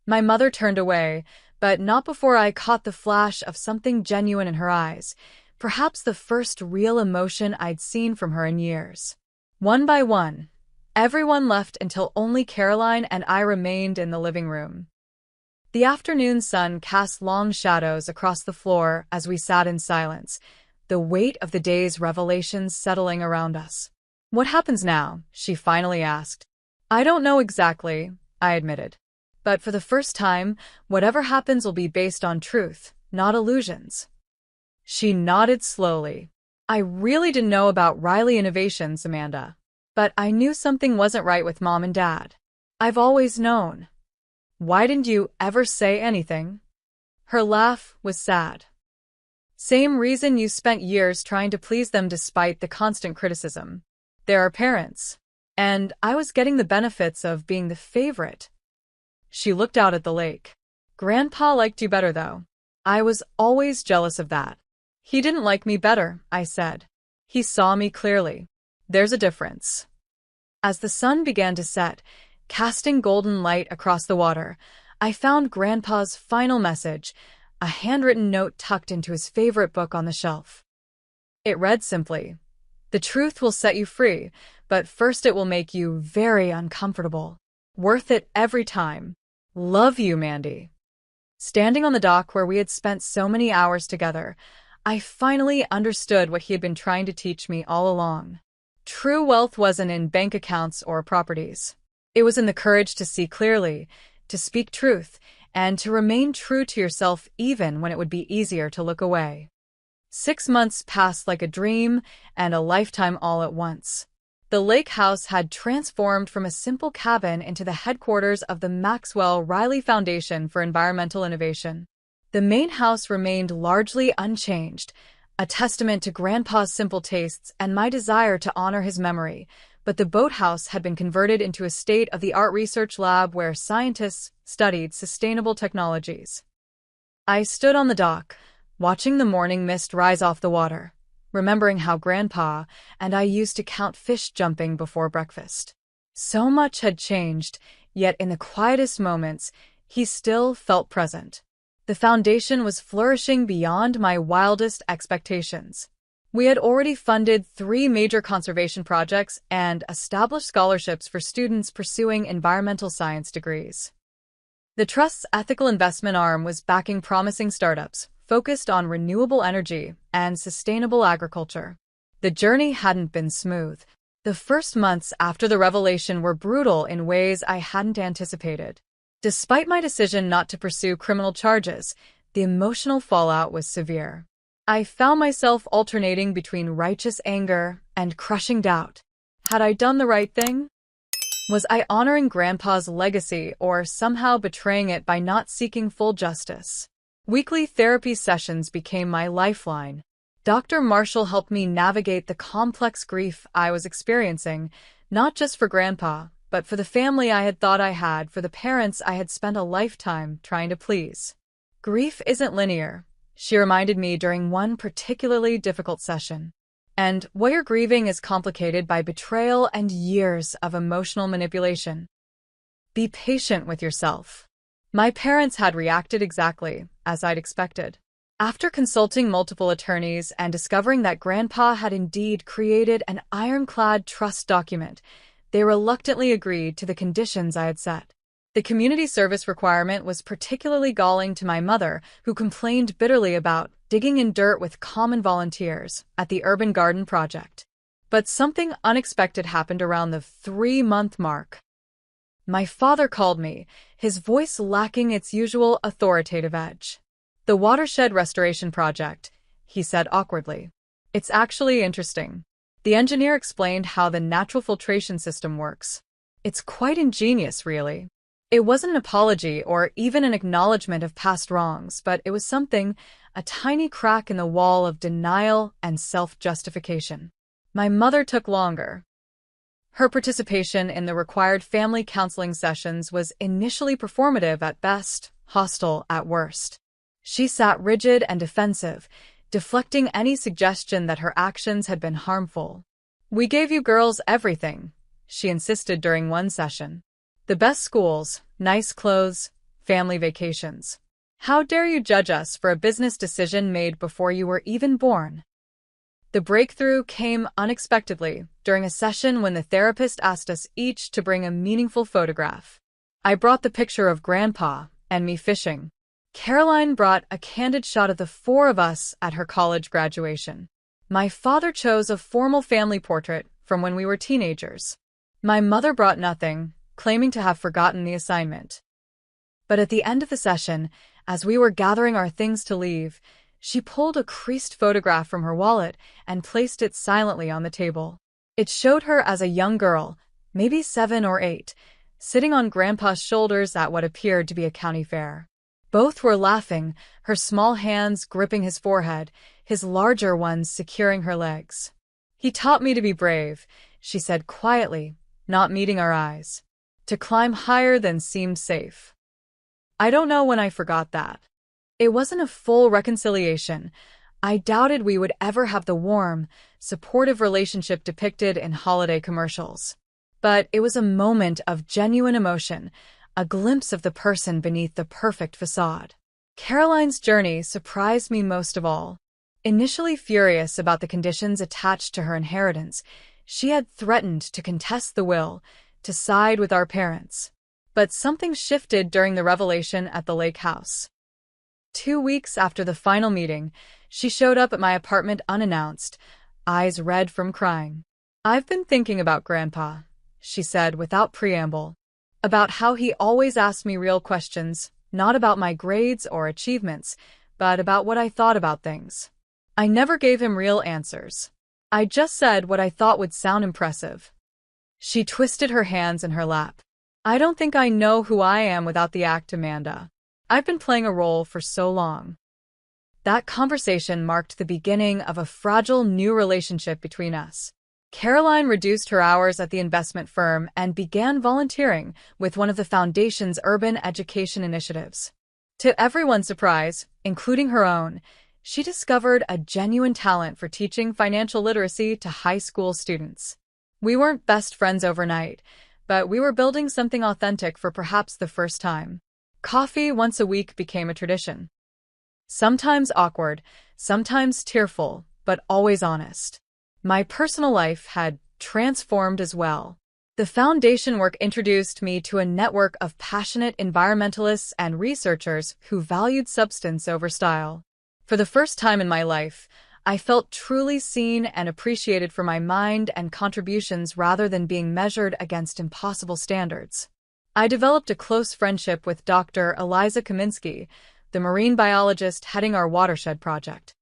[SPEAKER 1] My mother turned away, but not before I caught the flash of something genuine in her eyes, perhaps the first real emotion I'd seen from her in years. One by one, everyone left until only Caroline and I remained in the living room. The afternoon sun cast long shadows across the floor as we sat in silence, the weight of the day's revelations settling around us. What happens now? She finally asked. I don't know exactly, I admitted. But for the first time, whatever happens will be based on truth, not illusions. She nodded slowly. I really didn't know about Riley Innovations, Amanda. But I knew something wasn't right with Mom and Dad. I've always known. Why didn't you ever say anything? Her laugh was sad. Same reason you spent years trying to please them despite the constant criticism. They're our parents. And I was getting the benefits of being the favorite. She looked out at the lake. Grandpa liked you better, though. I was always jealous of that. He didn't like me better, I said. He saw me clearly. There's a difference. As the sun began to set, casting golden light across the water, I found Grandpa's final message, a handwritten note tucked into his favorite book on the shelf. It read simply, "The truth will set you free, but first it will make you very uncomfortable. Worth it every time. Love you, Mandy." Standing on the dock where we had spent so many hours together, I finally understood what he had been trying to teach me all along. True wealth wasn't in bank accounts or properties. It was in the courage to see clearly, to speak truth, and to remain true to yourself even when it would be easier to look away. 6 months passed like a dream and a lifetime all at once. The lake house had transformed from a simple cabin into the headquarters of the Maxwell Riley Foundation for Environmental Innovation. The main house remained largely unchanged, a testament to Grandpa's simple tastes and my desire to honor his memory, but the boathouse had been converted into a state-of-the-art research lab where scientists studied sustainable technologies. I stood on the dock, watching the morning mist rise off the water, remembering how Grandpa and I used to count fish jumping before breakfast. So much had changed, yet in the quietest moments, he still felt present. The foundation was flourishing beyond my wildest expectations. We had already funded 3 major conservation projects and established scholarships for students pursuing environmental science degrees. The Trust's ethical investment arm was backing promising startups focused on renewable energy and sustainable agriculture. The journey hadn't been smooth. The first months after the revelation were brutal in ways I hadn't anticipated. Despite my decision not to pursue criminal charges, the emotional fallout was severe. I found myself alternating between righteous anger and crushing doubt. Had I done the right thing? Was I honoring Grandpa's legacy or somehow betraying it by not seeking full justice? Weekly therapy sessions became my lifeline. Dr. Marshall helped me navigate the complex grief I was experiencing, not just for Grandpa, but for the family I had thought I had, for the parents I had spent a lifetime trying to please. Grief isn't linear, she reminded me during one particularly difficult session. And what you're grieving is complicated by betrayal and years of emotional manipulation. Be patient with yourself. My parents had reacted exactly as I'd expected. After consulting multiple attorneys and discovering that Grandpa had indeed created an ironclad trust document, they reluctantly agreed to the conditions I had set. The community service requirement was particularly galling to my mother, who complained bitterly about digging in dirt with common volunteers at the Urban Garden Project. But something unexpected happened around the 3-month mark. My father called me, his voice lacking its usual authoritative edge. "The Watershed Restoration Project," he said awkwardly. "It's actually interesting." The engineer explained how the natural filtration system works. "It's quite ingenious, really." It wasn't an apology or even an acknowledgement of past wrongs, but it was something, a tiny crack in the wall of denial and self-justification. My mother took longer. Her participation in the required family counseling sessions was initially performative at best, hostile at worst. She sat rigid and defensive, deflecting any suggestion that her actions had been harmful. "We gave you girls everything," she insisted during one session. "The best schools, nice clothes, family vacations. How dare you judge us for a business decision made before you were even born?" The breakthrough came unexpectedly during a session when the therapist asked us each to bring a meaningful photograph. I brought the picture of Grandpa and me fishing. Caroline brought a candid shot of the 4 of us at her college graduation. My father chose a formal family portrait from when we were teenagers. My mother brought nothing, claiming to have forgotten the assignment. But at the end of the session, as we were gathering our things to leave, she pulled a creased photograph from her wallet and placed it silently on the table. It showed her as a young girl, maybe 7 or 8, sitting on Grandpa's shoulders at what appeared to be a county fair. Both were laughing, her small hands gripping his forehead, his larger ones securing her legs. "He taught me to be brave," she said quietly, not meeting our eyes. "To climb higher than seemed safe." I don't know when I forgot that. It wasn't a full reconciliation. I doubted we would ever have the warm, supportive relationship depicted in holiday commercials. But it was a moment of genuine emotion, a glimpse of the person beneath the perfect facade. Caroline's journey surprised me most of all. Initially furious about the conditions attached to her inheritance, she had threatened to contest the will, to side with our parents. But something shifted during the revelation at the lake house. 2 weeks after the final meeting, she showed up at my apartment unannounced, eyes red from crying. "I've been thinking about Grandpa," she said without preamble. "About how he always asked me real questions, not about my grades or achievements, but about what I thought about things. I never gave him real answers. I just said what I thought would sound impressive. She twisted her hands in her lap. I don't think I know who I am without the act, Amanda. I've been playing a role for so long. That conversation marked the beginning of a fragile new relationship between us. Caroline reduced her hours at the investment firm and began volunteering with one of the foundation's urban education initiatives. To everyone's surprise, including her own, she discovered a genuine talent for teaching financial literacy to high school students. We weren't best friends overnight, but we were building something authentic for perhaps the first time. Coffee once a week became a tradition. Sometimes awkward, sometimes tearful, but always honest. My personal life had transformed as well. The foundation work introduced me to a network of passionate environmentalists and researchers who valued substance over style. For the first time in my life, I felt truly seen and appreciated for my mind and contributions rather than being measured against impossible standards. I developed a close friendship with Dr. Eliza Kaminsky, the marine biologist heading our watershed project.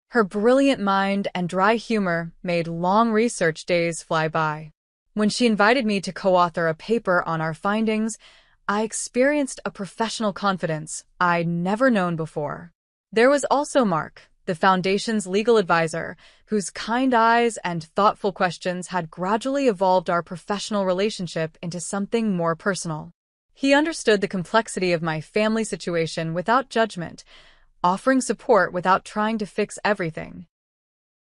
[SPEAKER 1] Her brilliant mind and dry humor made long research days fly by. When she invited me to co-author a paper on our findings, I experienced a professional confidence I'd never known before. There was also Mark, the Foundation's legal advisor, whose kind eyes and thoughtful questions had gradually evolved our professional relationship into something more personal. He understood the complexity of my family situation without judgment, offering support without trying to fix everything.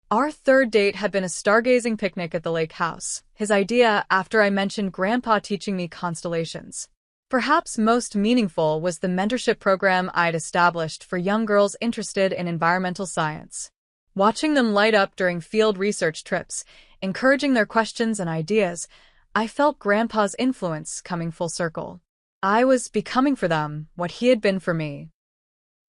[SPEAKER 1] Our third date had been a stargazing picnic at the lake house, his idea after I mentioned Grandpa teaching me constellations. Perhaps most meaningful was the mentorship program I'd established for young girls interested in environmental science. Watching them light up during field research trips, encouraging their questions and ideas, I felt Grandpa's influence coming full circle. I was becoming for them what he had been for me.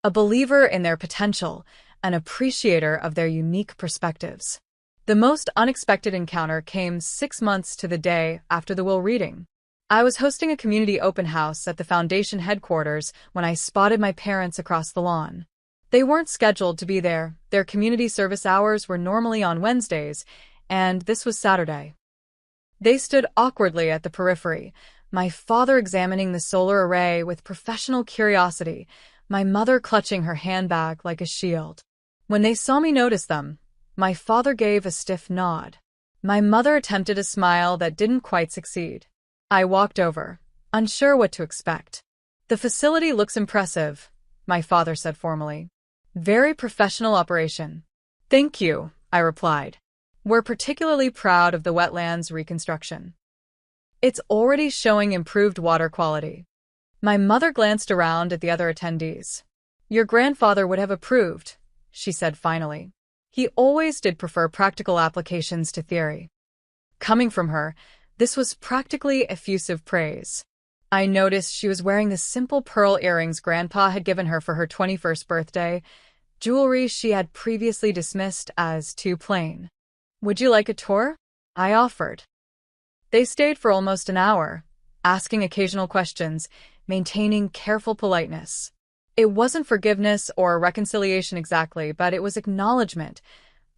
[SPEAKER 1] A believer in their potential, an appreciator of their unique perspectives. The most unexpected encounter came 6 months to the day after the will reading. I was hosting a community open house at the Foundation headquarters when I spotted my parents across the lawn. They weren't scheduled to be there. Their community service hours were normally on Wednesdays, and this was Saturday. They stood awkwardly at the periphery, my father examining the solar array with professional curiosity, my mother clutching her handbag like a shield. When they saw me notice them, my father gave a stiff nod. My mother attempted a smile that didn't quite succeed. I walked over, unsure what to expect. "The facility looks impressive," my father said formally. "Very professional operation." "Thank you," I replied. "We're particularly proud of the wetlands reconstruction. It's already showing improved water quality." My mother glanced around at the other attendees. "Your grandfather would have approved," she said finally. "He always did prefer practical applications to theory." Coming from her, this was practically effusive praise. I noticed she was wearing the simple pearl earrings Grandpa had given her for her 21st birthday, jewelry she had previously dismissed as too plain. "Would you like a tour?" I offered. They stayed for almost an hour, asking occasional questions, maintaining careful politeness. It wasn't forgiveness or reconciliation exactly, but it was acknowledgement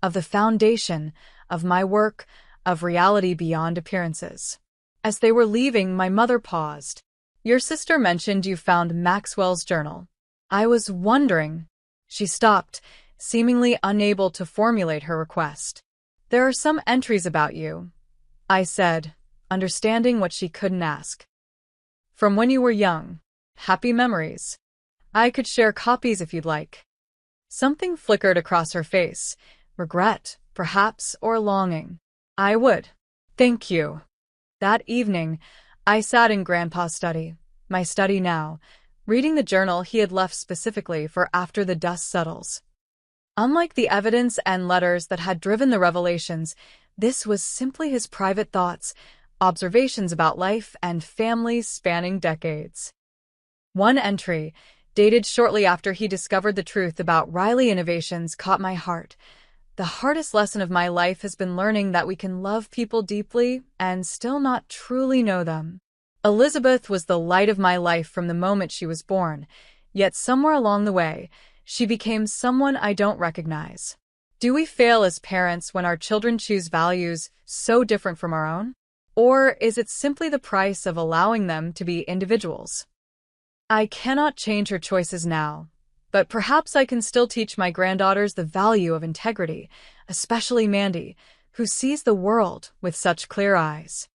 [SPEAKER 1] of the foundation, of my work, of reality beyond appearances. As they were leaving, my mother paused. "Your sister mentioned you found Maxwell's journal." I was wondering. She stopped, seemingly unable to formulate her request. "There are some entries about you," I said, understanding what she couldn't ask. "From when you were young. Happy memories. I could share copies if you'd like." Something flickered across her face. Regret, perhaps, or longing. "I would. Thank you." That evening, I sat in Grandpa's study, my study now, reading the journal he had left specifically for after the dust settles. Unlike the evidence and letters that had driven the revelations, this was simply his private thoughts, observations about life and family spanning decades. One entry, dated shortly after he discovered the truth about Riley Innovations, caught my heart. "The hardest lesson of my life has been learning that we can love people deeply and still not truly know them. Elizabeth was the light of my life from the moment she was born, yet somewhere along the way, she became someone I don't recognize. Do we fail as parents when our children choose values so different from our own? Or is it simply the price of allowing them to be individuals? I cannot change her choices now, but perhaps I can still teach my granddaughters the value of integrity, especially Mandy, who sees the world with such clear eyes.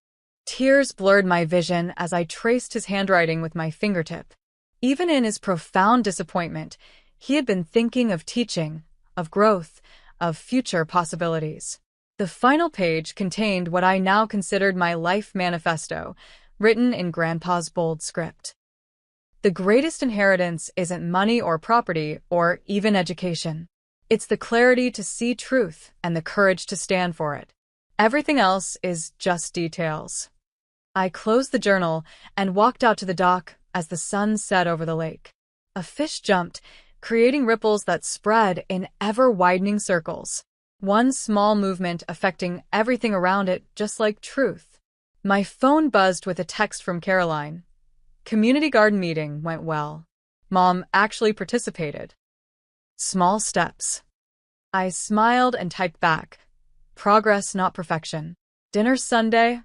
[SPEAKER 1] Tears blurred my vision as I traced his handwriting with my fingertip. Even in his profound disappointment, he had been thinking of teaching, of growth, of future possibilities. The final page contained what I now considered my life manifesto, written in Grandpa's bold script. The greatest inheritance isn't money or property or even education. It's the clarity to see truth and the courage to stand for it. Everything else is just details. I closed the journal and walked out to the dock as the sun set over the lake. A fish jumped, creating ripples that spread in ever-widening circles. One small movement affecting everything around it, just like truth. My phone buzzed with a text from Caroline. Community garden meeting went well. Mom actually participated. Small steps. I smiled and typed back. Progress, not perfection. Dinner Sunday?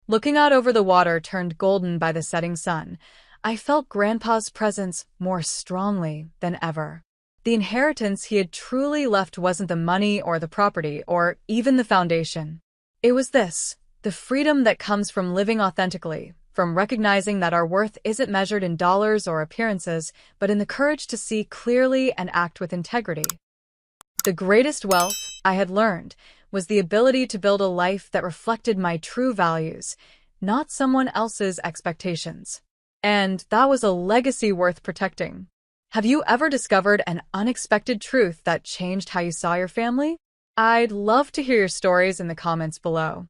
[SPEAKER 1] Looking out over the water turned golden by the setting sun, I felt Grandpa's presence more strongly than ever. The inheritance he had truly left wasn't the money or the property or even the foundation. It was this, the freedom that comes from living authentically, from recognizing that our worth isn't measured in dollars or appearances, but in the courage to see clearly and act with integrity. The greatest wealth, I had learned, was the ability to build a life that reflected my true values, not someone else's expectations. And that was a legacy worth protecting. Have you ever discovered an unexpected truth that changed how you saw your family? I'd love to hear your stories in the comments below.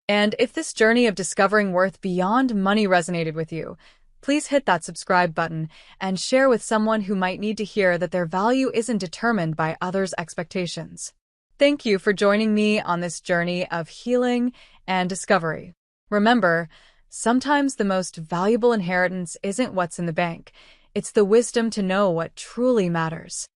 [SPEAKER 1] And if this journey of discovering worth beyond money resonated with you, please hit that subscribe button and share with someone who might need to hear that their value isn't determined by others' expectations. Thank you for joining me on this journey of healing and discovery. Remember, sometimes the most valuable inheritance isn't what's in the bank. It's the wisdom to know what truly matters.